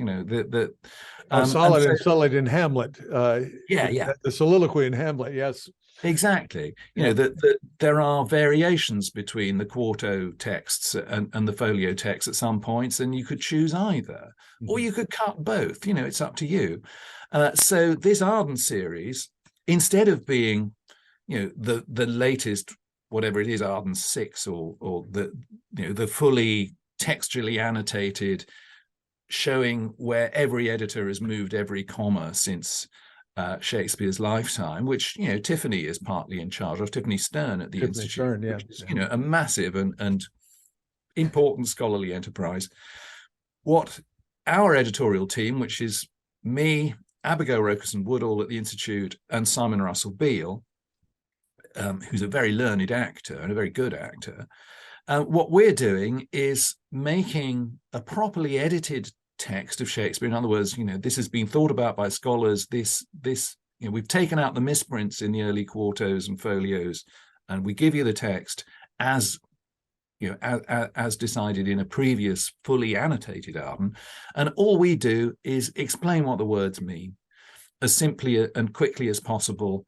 Solid and sullied in Hamlet. The soliloquy in Hamlet, yes. Exactly. You Yeah. know, that there are variations between the quarto texts and the folio text at some points, and you could choose either, or Mhm. you could cut both. You know, it's up to you. So this Arden series, instead of being, you know, the latest, whatever it is, Arden 6, or the, you know, the fully textually annotated, showing where every editor has moved every comma since Shakespeare's lifetime, which, you know, Tiffany is partly in charge of, Tiffany Stern at the Tiffany Institute, Stern, yeah. which is, you know, a massive and important scholarly enterprise. What our editorial team, which is me, Abigail Rokerson Woodall at the Institute, and Simon Russell Beale, who's a very learned actor and a very good actor, what we're doing is making a properly edited text of Shakespeare. In other words, you know, this has been thought about by scholars. This, you know, we've taken out the misprints in the early quartos and folios, and we give you the text as, you know, as decided in a previous fully annotated album, and all we do is explain what the words mean as simply and quickly as possible,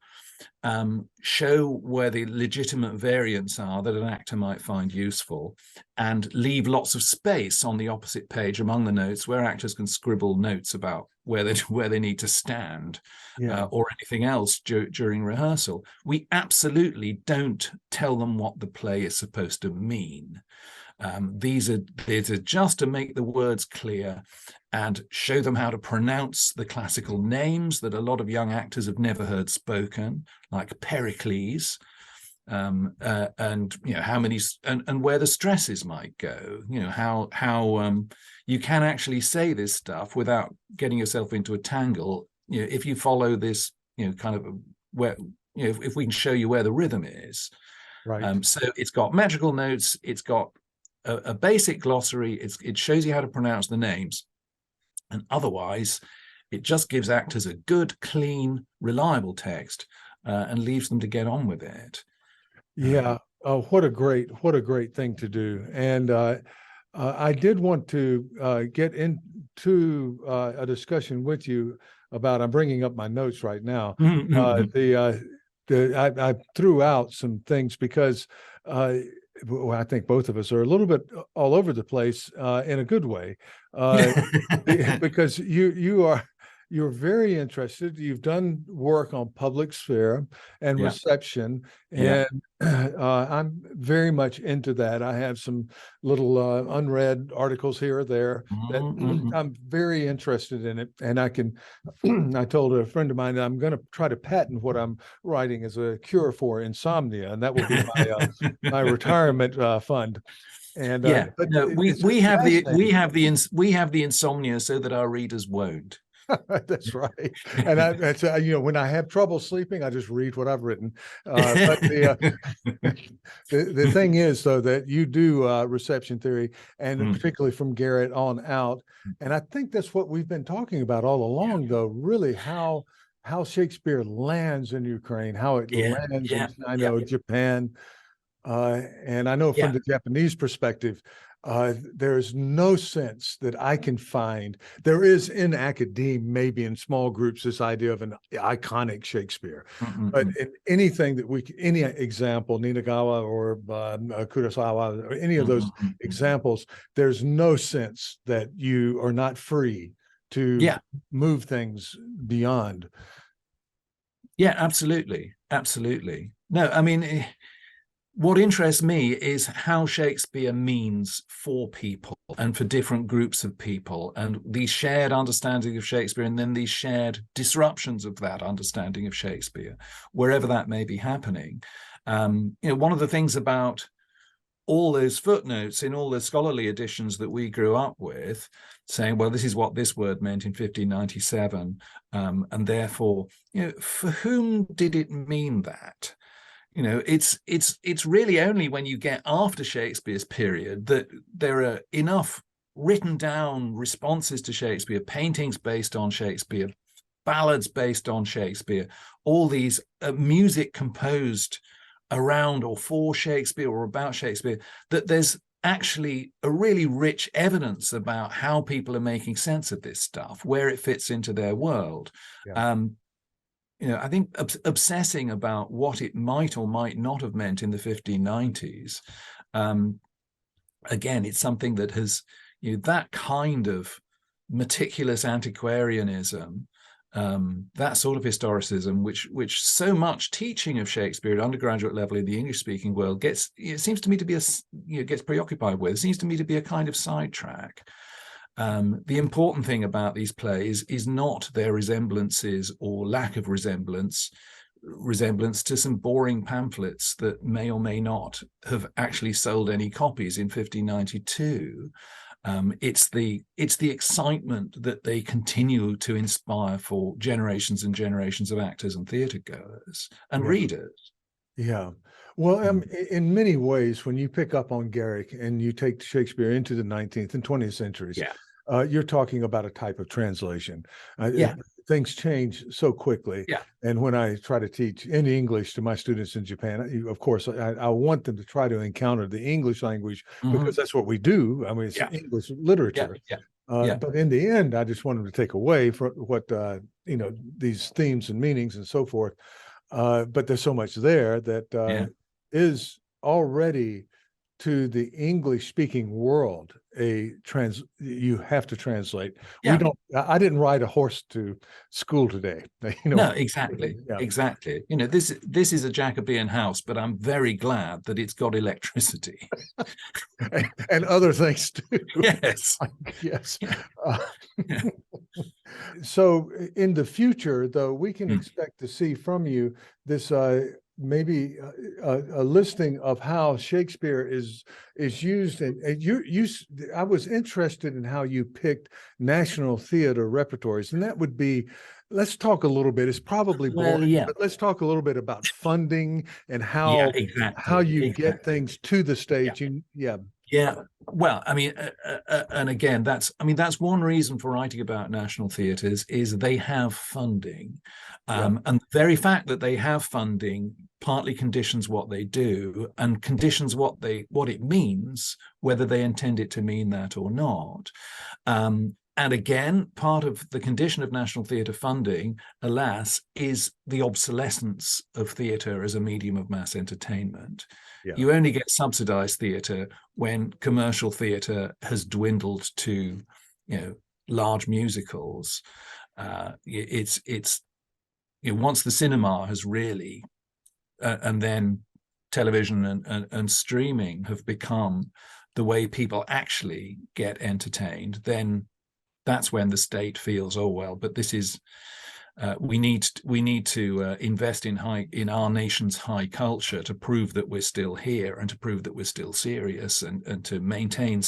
show where the legitimate variants are that an actor might find useful, and leave lots of space on the opposite page among the notes where actors can scribble notes about where they need to stand, Yeah. or anything else during rehearsal. We absolutely don't tell them what the play is supposed to mean. These are just to make the words clear and show them how to pronounce the classical names that a lot of young actors have never heard spoken, like Pericles, and, you know, how many, and where the stresses might go. You know, how you can actually say this stuff without getting yourself into a tangle. You know, if you follow this, you know, kind of where, you know, if we can show you where the rhythm is. Right. So it's got metrical notes, it's got a basic glossary, it shows you how to pronounce the names, and otherwise it just gives actors a good, clean, reliable text, and leaves them to get on with it. Yeah. Oh, what a great thing to do. And I did want to get into a discussion with you about. I'm bringing up my notes right now. I threw out some things because well, I think both of us are a little bit all over the place in a good way, because you're very interested. You've done work on public sphere and Yeah, reception, yeah. and I'm very much into that. I have some little unread articles here or there that I'm very interested in it, and I can. I told a friend of mine that I'm going to try to patent what I'm writing as a cure for insomnia, and that will be my retirement fund. And Yeah, but no, it's we just have fascinating. we have the insomnia so that our readers won't. That's right. And that's you know, when I have trouble sleeping, I just read what I've written. But the thing is, though, that you do reception theory, and particularly from Garrett on out, and I think that's what we've been talking about all along, though. Really, how Shakespeare lands in Ukraine, how it Yeah, lands in yeah, China, yeah, Japan, and I know from yeah. the Japanese perspective, there's no sense that I can find. There is in academia, maybe in small groups, this idea of an iconic Shakespeare. But in anything that any example, Ninagawa or Kurosawa, or any of those examples, there's no sense that you are not free to Yeah, move things beyond. yeah, absolutely, absolutely. No, I mean, what interests me is how Shakespeare means for people and for different groups of people, and these shared understanding of Shakespeare, and then these shared disruptions of that understanding of Shakespeare, wherever that may be happening. You know, one of the things about all those footnotes in all the scholarly editions that we grew up with, saying, well, this is what this word meant in 1597, and therefore, you know, for whom did it mean that? You know, it's really only when you get after Shakespeare's period that there are enough written down responses to Shakespeare, paintings based on Shakespeare, ballads based on Shakespeare, all these music composed around or for Shakespeare or about Shakespeare, that there's actually a really rich evidence about how people are making sense of this stuff, where it fits into their world. Yeah. You I think obsessing about what it might or might not have meant in the 1590s. Again, it's something that has, that kind of meticulous antiquarianism, that sort of historicism, which so much teaching of Shakespeare at undergraduate level in the English-speaking world seems to me to be gets preoccupied with. It seems to me to be a kind of sidetrack. The important thing about these plays is not their resemblances or lack of resemblance to some boring pamphlets that may or may not have actually sold any copies in 1592. It's the excitement that they continue to inspire for generations and generations of actors and theatre goers and readers. Yeah. Well, in many ways, when you pick up on Garrick and you take Shakespeare into the 19th and 20th centuries, you're talking about a type of translation. Things change so quickly. And when I try to teach in English to my students in Japan, of course, I want them to try to encounter the English language because that's what we do. I mean, it's English literature. But in the end, I just want them to take away from what, these themes and meanings and so forth. But there's so much there that is already, to the English-speaking world, you have to translate. I didn't ride a horse to school today. No, exactly. This is a Jacobean house, but I'm very glad that it's got electricity and other things too. Yes. Yes. So in the future, though, we can expect to see from you this maybe a listing of how Shakespeare is used. And I was interested in how you picked national theater repertories, and that would be, let's talk a little bit. It's probably boring, but let's talk a little bit about funding and how you get things to the stage. Well, I mean, and again, that's one reason for writing about national theatres is they have funding, and the very fact that they have funding partly conditions what they do and conditions what it means, whether they intend it to mean that or not. And again, part of the condition of national theatre funding, alas, is the obsolescence of theatre as a medium of mass entertainment. You only get subsidized theatre when commercial theatre has dwindled to, large musicals. Once the cinema has really, and then television and streaming have become the way people actually get entertained, then that's when the state feels, oh well, but this is we need to invest in our nation's high culture to prove that we're still here and to prove that we're still serious and to maintain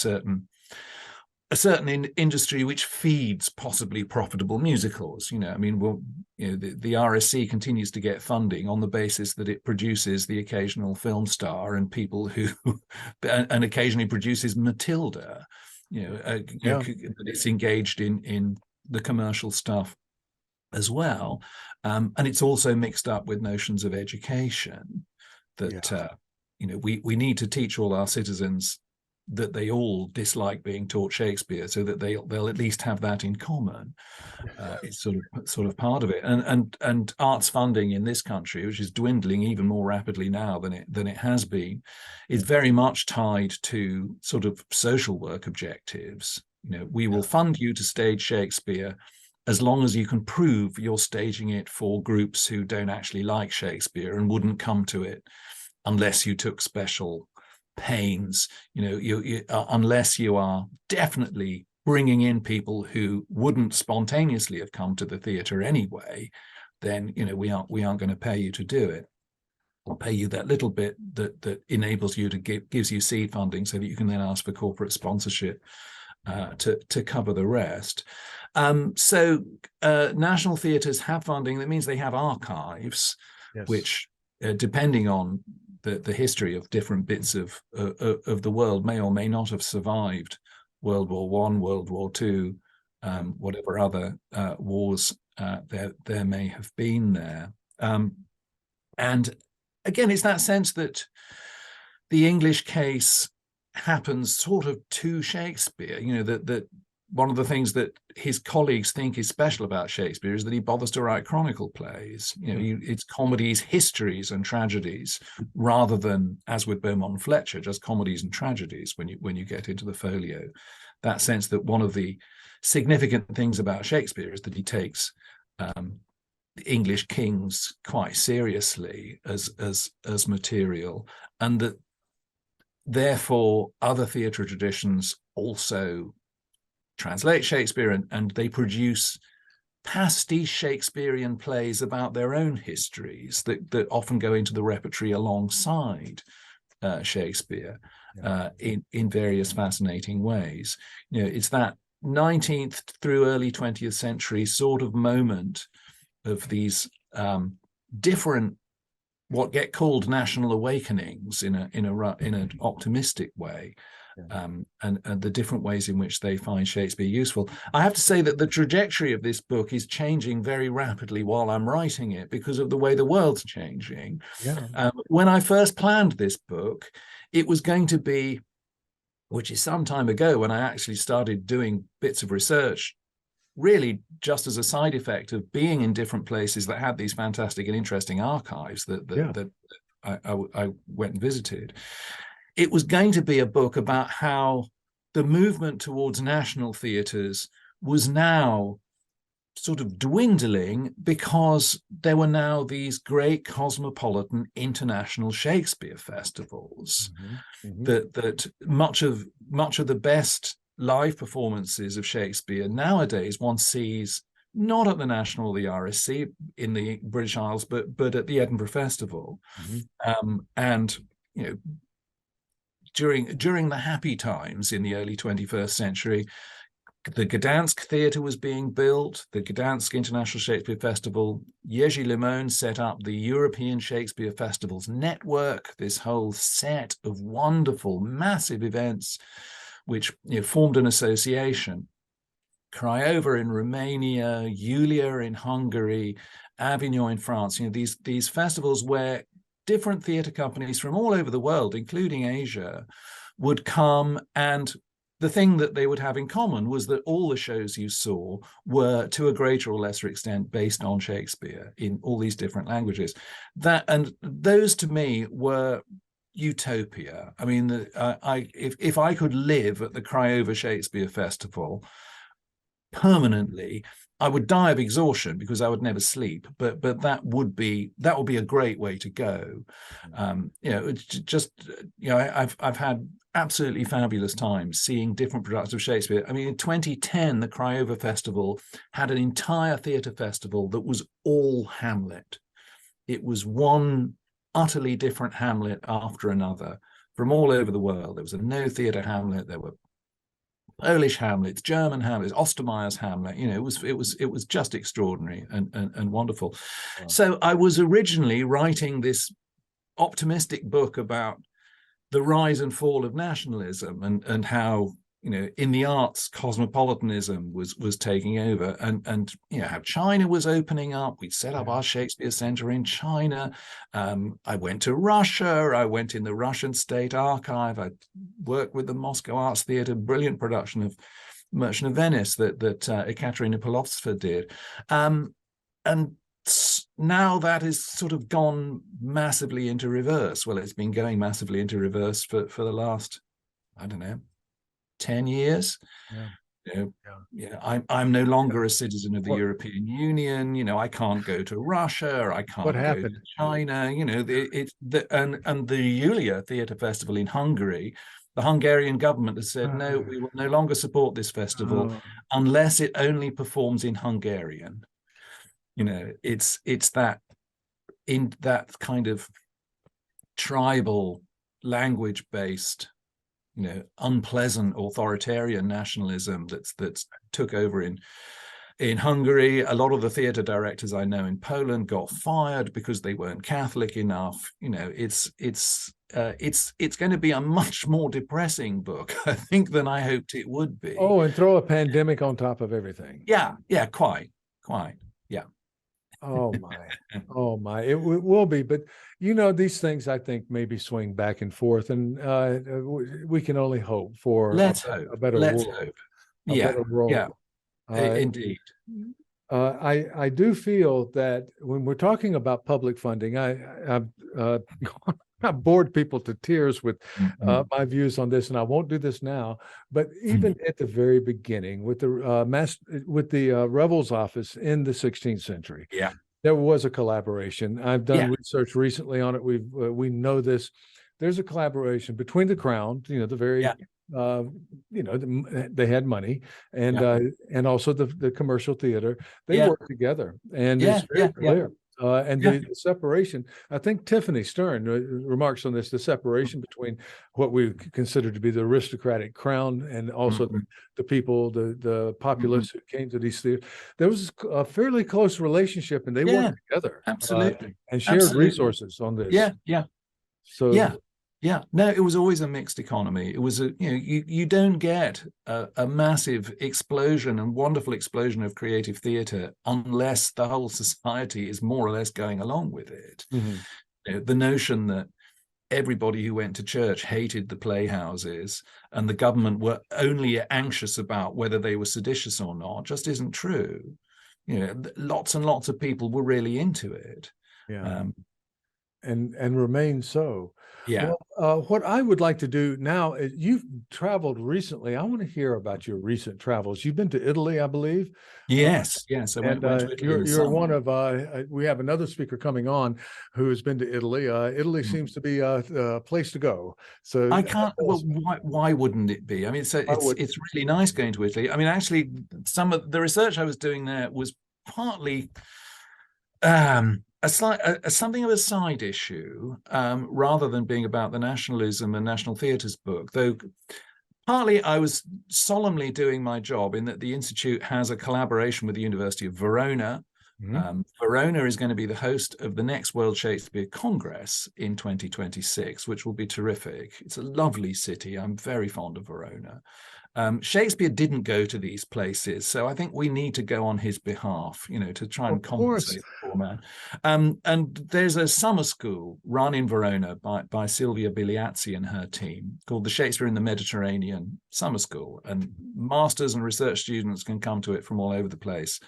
a certain industry which feeds possibly profitable musicals. The RSC continues to get funding on the basis that it produces the occasional film star and people who and occasionally produces Matilda. That it's engaged in the commercial stuff as well, and it's also mixed up with notions of education that we need to teach all our citizens that they all dislike being taught Shakespeare, so that they'll at least have that in common. It's sort of part of it, and arts funding in this country, which is dwindling even more rapidly now than it has been, is very much tied to sort of social work objectives. We will fund you to stage Shakespeare as long as you can prove you're staging it for groups who don't actually like Shakespeare and wouldn't come to it unless you took special pains. Unless you are definitely bringing in people who wouldn't spontaneously have come to the theatre anyway, then we aren't going to pay you to do it. We'll pay you that little bit that enables you to gives you seed funding, so that you can then ask for corporate sponsorship to cover the rest. So national theatres have funding. That means they have archives, which, depending on the history of different bits of the world, may or may not have survived World War I, World War II, whatever other wars there may have been there. And again, it's that sense that the English case happens sort of to Shakespeare, that one of the things that his colleagues think is special about Shakespeare is that he bothers to write chronicle plays. It's comedies, histories, and tragedies, rather than, as with Beaumont and Fletcher, just comedies and tragedies. When you get into the folio, that sense that one of the significant things about Shakespeare is that he takes English kings quite seriously as material, and that therefore other theatre traditions also translate Shakespeare, and they produce pastiche Shakespearean plays about their own histories that often go into the repertory alongside Shakespeare in various fascinating ways. It's that 19th through early 20th century sort of moment of these different, what get called national awakenings in an optimistic way, and the different ways in which they find Shakespeare useful. I have to say that the trajectory of this book is changing very rapidly while I'm writing it because of the way the world's changing. When I first planned this book, it was going to be, which is some time ago, when I actually started doing bits of research, really just as a side effect of being in different places that had these fantastic and interesting archives that I went and visited. It was going to be a book about how the movement towards national theatres was now sort of dwindling because there were now these great cosmopolitan international Shakespeare festivals, that much of the best live performances of Shakespeare nowadays one sees not at the National or the RSC in the British Isles, but at the Edinburgh Festival. And during the happy times in the early 21st century, the Gdansk Theatre was being built, the Gdansk International Shakespeare Festival. Jerzy Limon set up the European Shakespeare Festivals Network, this whole set of wonderful, massive events, which formed an association. Craiova in Romania, Julia in Hungary, Avignon in France, these festivals where different theatre companies from all over the world, including Asia, would come, and the thing that they would have in common was that all the shows you saw were, to a greater or lesser extent, based on Shakespeare in all these different languages. And those to me were utopia. I mean, if I could live at the Craiova Shakespeare Festival permanently, I would die of exhaustion because I would never sleep. But that would be a great way to go. It's just I've had absolutely fabulous times seeing different productions of Shakespeare. I mean, in 2010, the Craiova Festival had an entire theatre festival that was all Hamlet. It was one utterly different Hamlet after another from all over the world. There was a no theatre Hamlet. There were Polish Hamlets, German Hamlets, Ostermeyer's Hamlet. It was just extraordinary and wonderful. Wow. So I was originally writing this optimistic book about the rise and fall of nationalism and how in the arts cosmopolitanism was taking over, and how China was opening up. We'd set up our Shakespeare Center in China. I went to Russia. I went in the Russian State Archive. I worked with the Moscow Arts Theatre, brilliant production of Merchant of Venice that Ekaterina Polovtseva did, and now that has sort of gone massively into reverse. Well, it's been going massively into reverse for the last, I don't know, 10 years. I'm no longer a citizen of the European Union. I can't go to Russia. I can't go to China. And the Julia Theatre Festival in Hungary, the Hungarian government has said, no, we will no longer support this festival unless it only performs in Hungarian. It's that, in that kind of tribal, language-based, unpleasant authoritarian nationalism that's took over in Hungary. A lot of the theatre directors I know in Poland got fired because they weren't Catholic enough. It's going to be a much more depressing book, I think, than I hoped it would be. Oh, and throw a pandemic on top of everything. Yeah, quite. Yeah. Oh my, it will be. But these things, I think, maybe swing back and forth, and we can only hope for a better world. a Yeah, better yeah, role. Uh, indeed. I do feel that when we're talking about public funding, I've I've bored people to tears with Mhm. my views on this, and I won't do this now. But even at the very beginning, with the Revels office in the 16th century, Yeah, there was a collaboration. I've done yeah, research recently on it. We know this. There's a collaboration between the crown, the very, yeah, they had money, and yeah, uh, and also the commercial theater. They yeah, work together, and yeah, it's very yeah, yeah, clear. And yeah. the separation, I think Tiffany Stern remarks on this, the separation between what we consider to be the aristocratic crown and also Mhm. the people, the Mhm. populace who came to these theaters. There was a fairly close relationship, and they Yeah, worked together absolutely, and shared absolutely. resources on this. Yeah, yeah, So, yeah, yeah. No, it was always a mixed economy. It was you don't get a massive explosion and wonderful explosion of creative theatre unless the whole society is more or less going along with it. mhm. The notion that everybody who went to church hated the playhouses and the government were only anxious about whether they were seditious or not just isn't true. Lots and lots of people were really into it. Yeah. Um, And remain so. yeah. Well, what I would like to do now is you've traveled recently. I want to hear about your recent travels. You've been to Italy, I believe. Uh, Yes. Yes. I went, and went to Italy in the you're one summer. of we have another speaker coming on who has been to Italy. Italy Mm. seems to be a place to go. So I can't. Well, why wouldn't it be? I mean, so I it's would. it's really nice going to Italy. I mean, actually, some of the research I was doing there was partly something of a side issue, rather than being about the nationalism and national theatres book. Though partly I was solemnly doing my job in that the institute has a collaboration with the University of Verona. Mhm. Verona is going to be the host of the next World Shakespeare Congress in 2026, which will be terrific. It's a lovely city. I'm very fond of Verona. Shakespeare didn't go to these places, so I think we need to go on his behalf, to try and Of course. compensate the poor man. And there's a summer school run in Verona by Silvia Biliazzi and her team called the Shakespeare in the Mediterranean Summer School. And masters and research students can come to it from all over the place,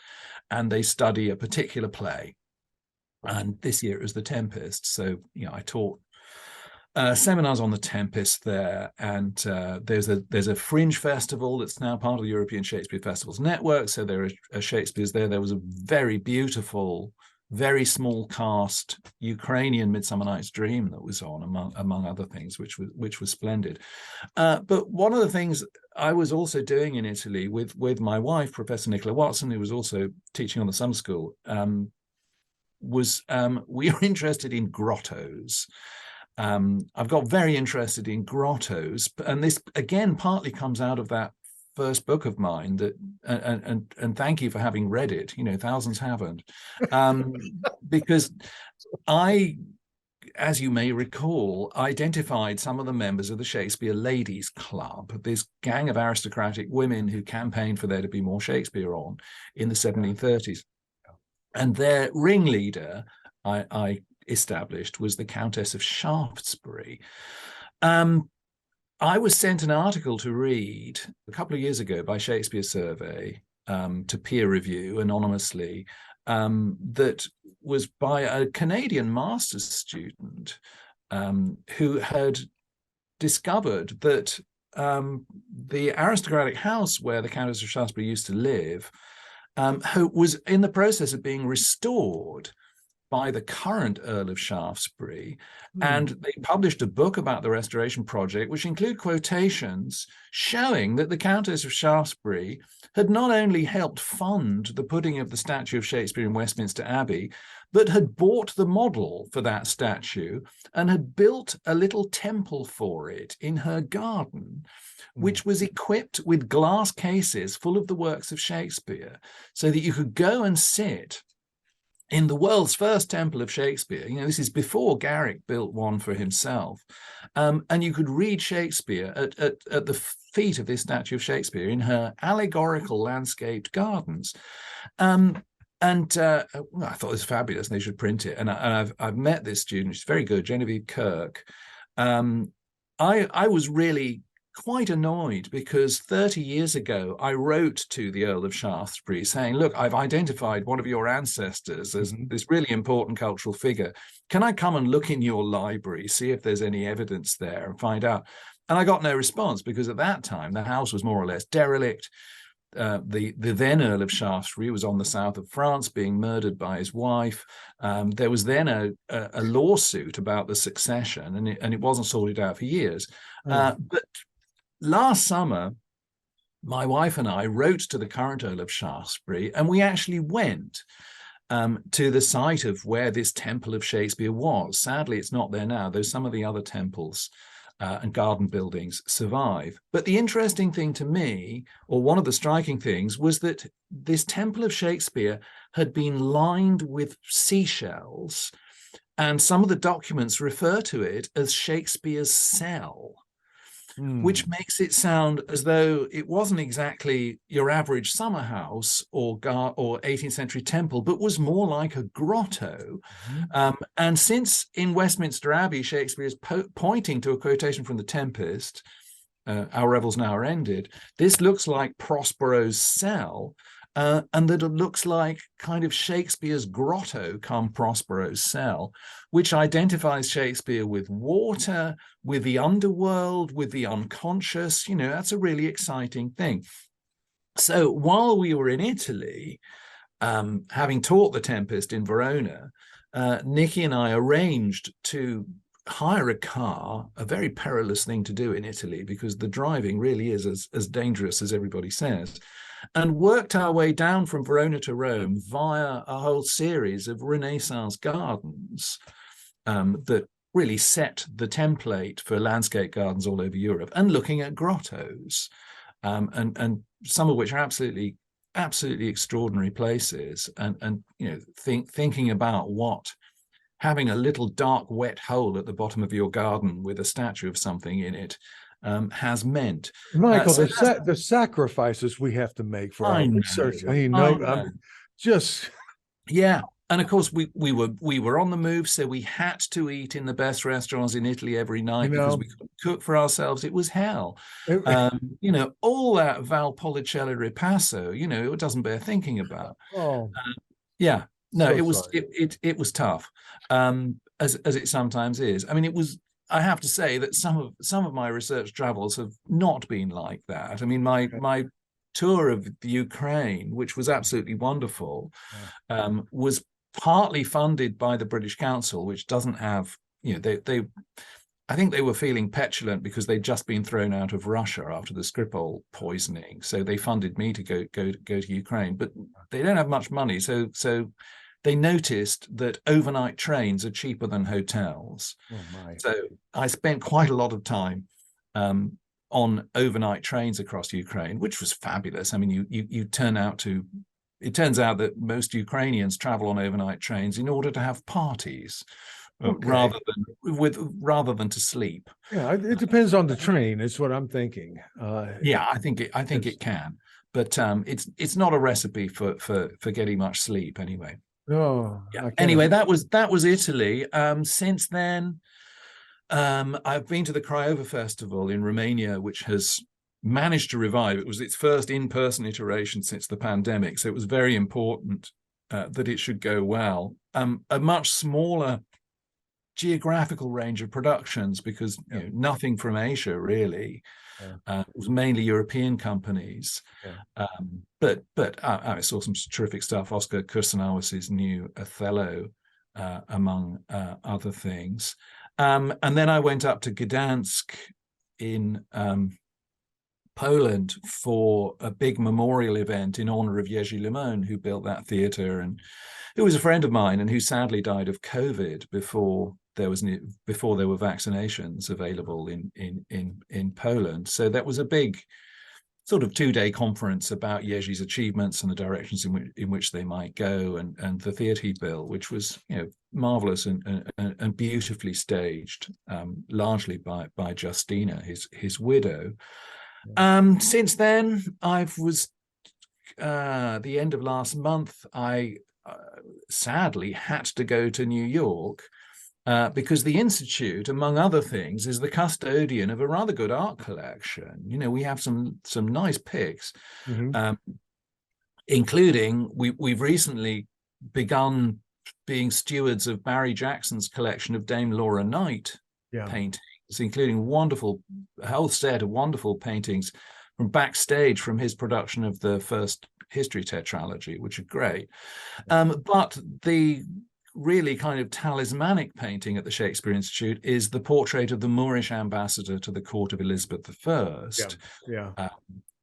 and they study a particular play. And this year it was The Tempest. So, I taught seminars on The Tempest there, and there's a fringe festival that's now part of the European Shakespeare Festivals Network. So there are Shakespeare's there. There was a very beautiful, very small cast Ukrainian Midsummer Night's Dream that was on, among other things, which was splendid. But one of the things I was also doing in Italy with my wife, Professor Nicola Watson, who was also teaching on the summer school, was we were interested in grottos. I've got very interested in grottos, and this again partly comes out of that first book of mine that, and thank you for having read it. Thousands haven't, because I, as you may recall, identified some of the members of the Shakespeare Ladies Club, this gang of aristocratic women who campaigned for there to be more Shakespeare on in the 1730s, and their ringleader, I established, was the Countess of Shaftesbury. I was sent an article to read a couple of years ago by Shakespeare Survey, to peer review anonymously, that was by a Canadian master's student, who had discovered that the aristocratic house where the Countess of Shaftesbury used to live, who was in the process of being restored by the current Earl of Shaftesbury. And they published a book about the restoration project, which include quotations showing that the Countess of Shaftesbury had not only helped fund the putting of the statue of Shakespeare in Westminster Abbey, but had bought the model for that statue and had built a little temple for it in her garden, which was equipped with glass cases full of the works of Shakespeare, so that you could go and sit in the world's first temple of Shakespeare. This is before Garrick built one for himself. And you could read Shakespeare at the feet of this statue of Shakespeare in her allegorical landscaped gardens. I thought it was fabulous, and they should print it. And I've met this student. She's very good, Genevieve Kirk. I was really quite annoyed because 30 years ago, I wrote to the Earl of Shaftesbury saying, look, I've identified one of your ancestors as this really important cultural figure. Can I come and look in your library, see if there's any evidence there and find out? And I got no response because at that time, the house was more or less derelict. The then Earl of Shaftesbury was on the south of France being murdered by his wife. There was then a lawsuit about the succession, and it wasn't sorted out for years. But last summer, my wife and I wrote to the current Earl of Shaftesbury, and we actually went to the site of where this temple of Shakespeare was. Sadly, it's not there now, though some of the other temples and garden buildings survive. But the interesting thing to me, or one of the striking things, was that this temple of Shakespeare had been lined with seashells, and some of the documents refer to it as Shakespeare's cell, which makes it sound as though it wasn't exactly your average summer house or 18th century temple, but was more like a grotto. And since in Westminster Abbey, Shakespeare is pointing to a quotation from The Tempest, our revels now are ended, this looks like Prospero's cell, and that it looks like kind of Shakespeare's grotto come Prospero's cell, which identifies Shakespeare with water, with the underworld, with the unconscious. That's a really exciting thing. So while we were in Italy, having taught The Tempest in Verona, Nikki and I arranged to hire a car, a very perilous thing to do in Italy because the driving really is as dangerous as everybody says, and worked our way down from Verona to Rome via a whole series of Renaissance gardens that really set the template for landscape gardens all over Europe, and looking at grottos, and some of which are absolutely extraordinary places, and thinking about what having a little dark wet hole at the bottom of your garden with a statue of something in it has meant. Michael, the sacrifices we have to make for our research. Just yeah. And of course, we were on the move, so we had to eat in the best restaurants in Italy every night because we couldn't cook for ourselves. It was hell. All that Valpolicella ripasso, it doesn't bear thinking about. Yeah, no, it was tough, as it sometimes is. I mean, it was. I have to say that some of my research travels have not been like that. I mean, my tour of the Ukraine, which was absolutely wonderful, was partly funded by the British Council, which doesn't have, I think they were feeling petulant because they'd just been thrown out of Russia after the Skripal poisoning. So they funded me to go to Ukraine, but they don't have much money. So they noticed that overnight trains are cheaper than hotels. So I spent quite a lot of time on overnight trains across Ukraine, which was fabulous. I mean, it turns out that most Ukrainians travel on overnight trains in order to have parties. Rather than to sleep. Yeah, it depends on the train. Is what I'm thinking. I think it can, but it's not a recipe for getting much sleep anyway. Oh, yeah. Anyway, that was Italy. Since then, I've been to the Craiova Festival in Romania, which has managed to revive. It was its first in-person iteration since the pandemic, so it was very important that it should go well. A much smaller geographical range of productions because nothing from Asia really. It was mainly European companies. But I saw some terrific stuff. Oscar Kursanowic's new Othello, among other things. And then I went up to Gdansk in Poland for a big memorial event in honor of Jerzy Limon, who built that theater and who was a friend of mine and who sadly died of COVID before there were vaccinations available in Poland. So that was a big sort of 2-day conference about Jerzy's achievements and the directions in which they might go, and the theatre he built, which was marvelous and beautifully staged, largely by Justina, his widow. Since then, the end of last month, I sadly had to go to New York because the Institute, among other things, is the custodian of a rather good art collection. We have some nice picks, including we've recently begun being stewards of Barry Jackson's collection of Dame Laura Knight paintings, including a whole set of wonderful paintings from backstage from his production of the first history tetralogy, which are great. But the really kind of talismanic painting at the Shakespeare Institute is the portrait of the Moorish ambassador to the court of Elizabeth I.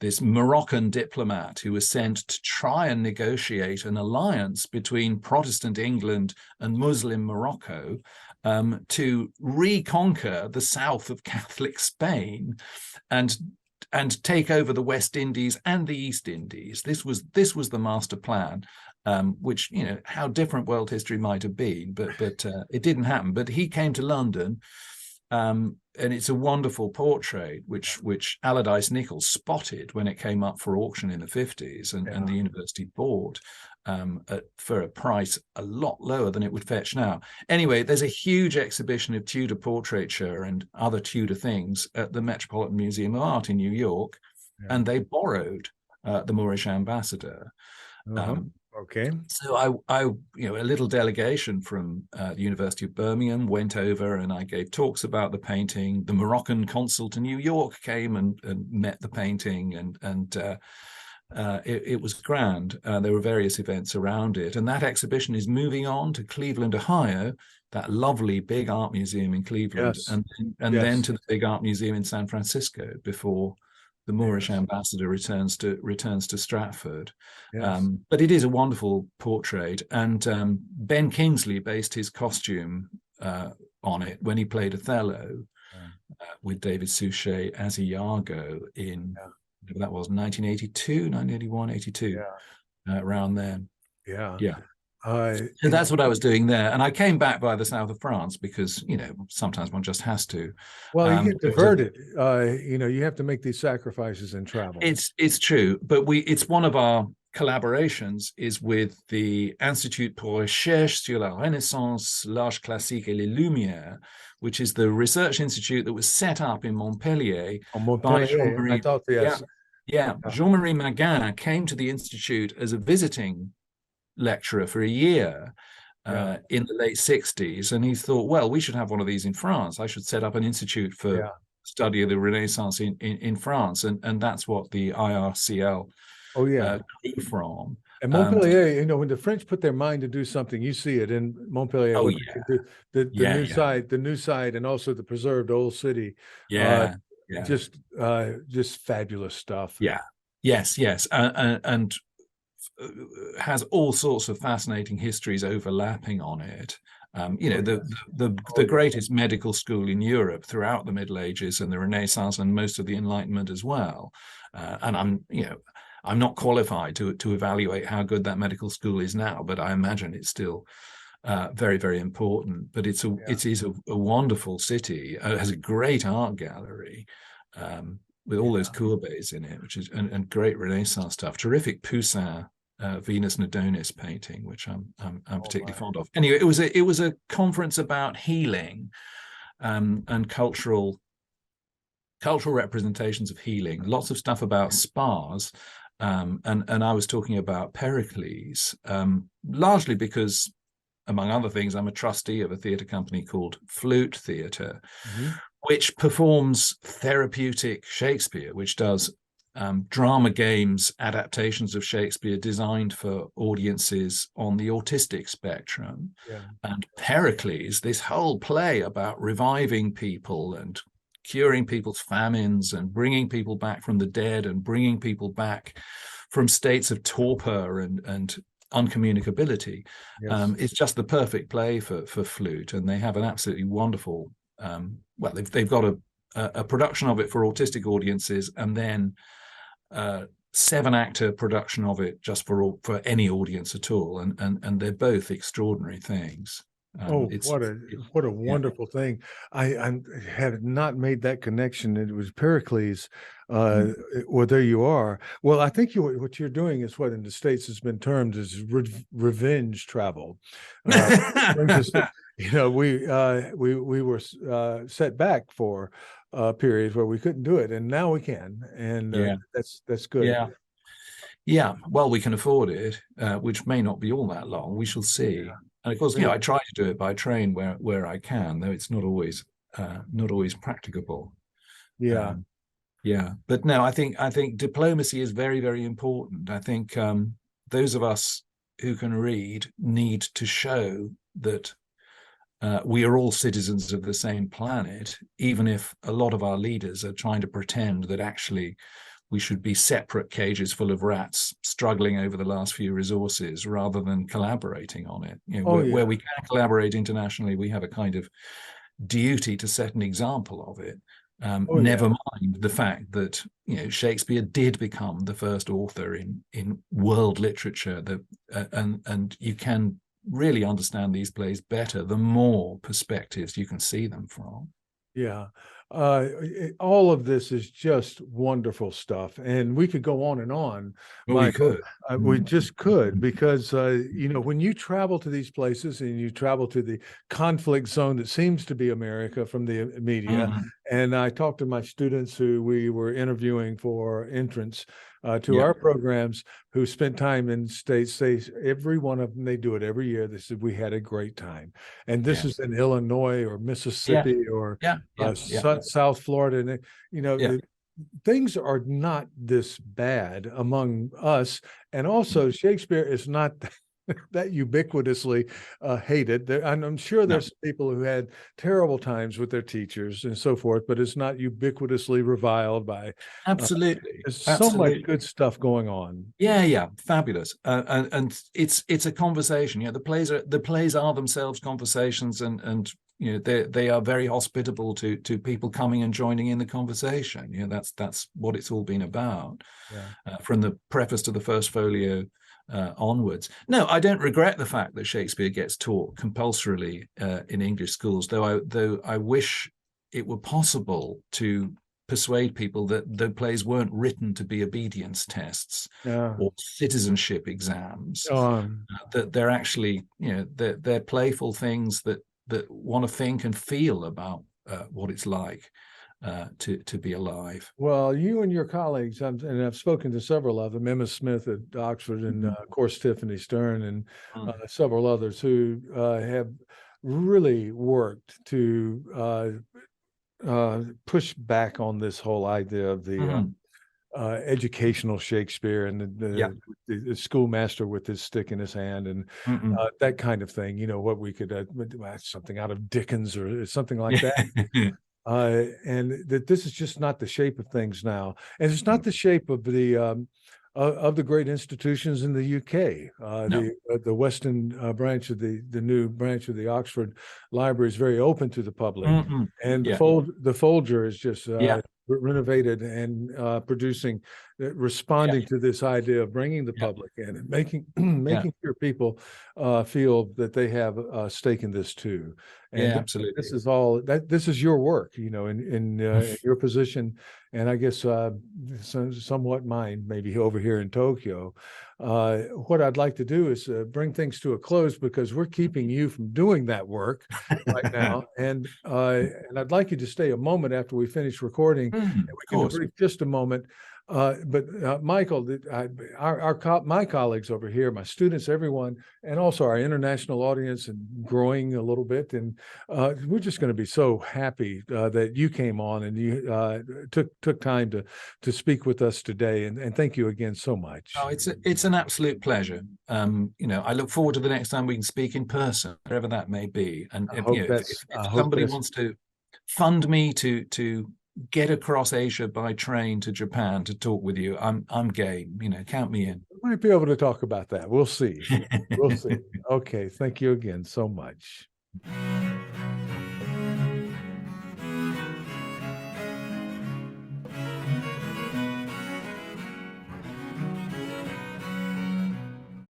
This Moroccan diplomat who was sent to try and negotiate an alliance between Protestant England and Muslim Morocco to reconquer the south of Catholic Spain and take over the West Indies and the East Indies. This was the master plan, which, how different world history might have been, but it didn't happen. But he came to London, and it's a wonderful portrait, which Allardyce Nichols spotted when it came up for auction in the 50s, and the university bought for a price a lot lower than it would fetch now. Anyway, there's a huge exhibition of Tudor portraiture and other Tudor things at the Metropolitan Museum of Art in New York, and they borrowed the Moorish ambassador. Okay. So I a little delegation from the University of Birmingham went over, and I gave talks about the painting. The Moroccan consul to New York came and met the painting, and it was grand. There were various events around it, and that exhibition is moving on to Cleveland, Ohio, that lovely big art museum in Cleveland, and then to the big art museum in San Francisco before the Moorish ambassador returns to Stratford. But it is a wonderful portrait, and Ben Kingsley based his costume on it when he played Othello with David Suchet as Iago in that was 1982, 1981, 82, around then. So that's what I was doing there, and I came back by the south of France because sometimes one just has to. Well, you get diverted. You have to make these sacrifices in travel. It's true, but it's one of our collaborations is with the Institut pour Recherche sur la Renaissance, l'Art Classique et les Lumières, which is the research institute that was set up in Montpellier by Jean-Marie. Jean-Marie Maguin came to the institute as a visiting lecturer for a year in the late 60s, and he thought, well, we should have one of these in France. I should set up an institute for study of the Renaissance in France, and that's what the IRCL grew from. And Montpellier, when the French put their mind to do something, you see it in Montpellier. The new site, and also the preserved old city. Just fabulous stuff. Yes, and has all sorts of fascinating histories overlapping on it. The greatest medical school in Europe throughout the Middle Ages and the Renaissance and most of the Enlightenment as well. And I'm not qualified to evaluate how good that medical school is now, but I imagine it's still very, very important. But it is a wonderful city. It has a great art gallery with all those courbets in it, which is and great Renaissance stuff. Terrific Poussin Venus and Adonis painting, which I'm particularly fond of. Anyway, it was a conference about healing and cultural representations of healing. Lots of stuff about spas, and I was talking about Pericles, largely because, among other things, I'm a trustee of a theatre company called Flute Theatre, which performs therapeutic Shakespeare, which does drama games, adaptations of Shakespeare designed for audiences on the autistic spectrum. And Pericles, this whole play about reviving people and curing people's famines and bringing people back from the dead and bringing people back from states of torpor and uncommunicability. It's just the perfect play for flute, and they have an absolutely wonderful they've got a production of it for autistic audiences, and then 7-actor production of it just for any audience at all, and they're both extraordinary things. What a wonderful thing! I had not made that connection. It was Pericles. Well, there you are. Well, I think what you're doing is what in the States has been termed as revenge travel. we were set back for periods where we couldn't do it, and now we can, and Yeah, that's good. yeah, yeah. Well, we can afford it, which may not be all that long. We shall see. And of course, I try to do it by train where I can, though it's not always practicable. Yeah. Um, yeah, but no, I think diplomacy is very, very important. I think those of us who can read need to show that we are all citizens of the same planet, even if a lot of our leaders are trying to pretend that actually we should be separate cages full of rats struggling over the last few resources rather than collaborating on it. Oh yeah. Where we can collaborate internationally, we have a kind of duty to set an example of it. Oh yeah. Never mind the fact that Shakespeare did become the first author in world literature. And you can really understand these plays better the more perspectives you can see them from. Yeah. All of this is just wonderful stuff. And we could go on and on, Well, we Michael. could. We just could, because, when you travel to these places and you travel to the conflict zone that seems to be America from the media, and I talked to my students who we were interviewing for entrance to our programs, who spent time in states, say every one of them, they do it every year. They said, we had a great time. And this is in Illinois or Mississippi or South Florida. And, things are not this bad among us. And also, Shakespeare is not that ubiquitously hated. I'm sure there's people who had terrible times with their teachers and so forth, but it's not ubiquitously reviled by. Absolutely. There's so much good stuff going on. Yeah, fabulous. And it's a conversation. The plays are themselves conversations, and they are very hospitable to people coming and joining in the conversation. That's what it's all been about. From the preface to the first folio onwards. No, I don't regret the fact that Shakespeare gets taught compulsorily in English schools, though I wish it were possible to persuade people that the plays weren't written to be obedience tests or citizenship exams. That they're actually, they're playful things that want to think and feel about what it's like to be alive. Well, you and your colleagues, and I've spoken to several of them, Emma Smith at Oxford, and of course Tiffany Stern, and several others who have really worked to push back on this whole idea of the educational Shakespeare and the schoolmaster with his stick in his hand and that kind of thing. What we could something out of Dickens or something like that. And that this is just not the shape of things now, and it's not the shape of the great institutions in the UK. The Western branch of the new branch of the Oxford Library is very open to the public, and the Folger is just renovated and responding to this idea of bringing the public in and making sure people feel that they have a stake in this too. And absolutely. This is your work, in your position, and I guess somewhat mine, maybe over here in Tokyo. What I'd like to do is bring things to a close, because we're keeping you from doing that work right now, and I'd like you to stay a moment after we finish recording, and we can break just a moment. But Michael, my colleagues over here, my students, everyone, and also our international audience, and growing a little bit, and we're just going to be so happy that you came on and you took time to speak with us today, and thank you again so much. Oh, it's an absolute pleasure. I look forward to the next time we can speak in person, wherever that may be. And if somebody wants to fund me to get across Asia by train to Japan to talk with you, I'm game. Count me in. We might be able to talk about that. We'll see. We'll see. Okay. Thank you again so much.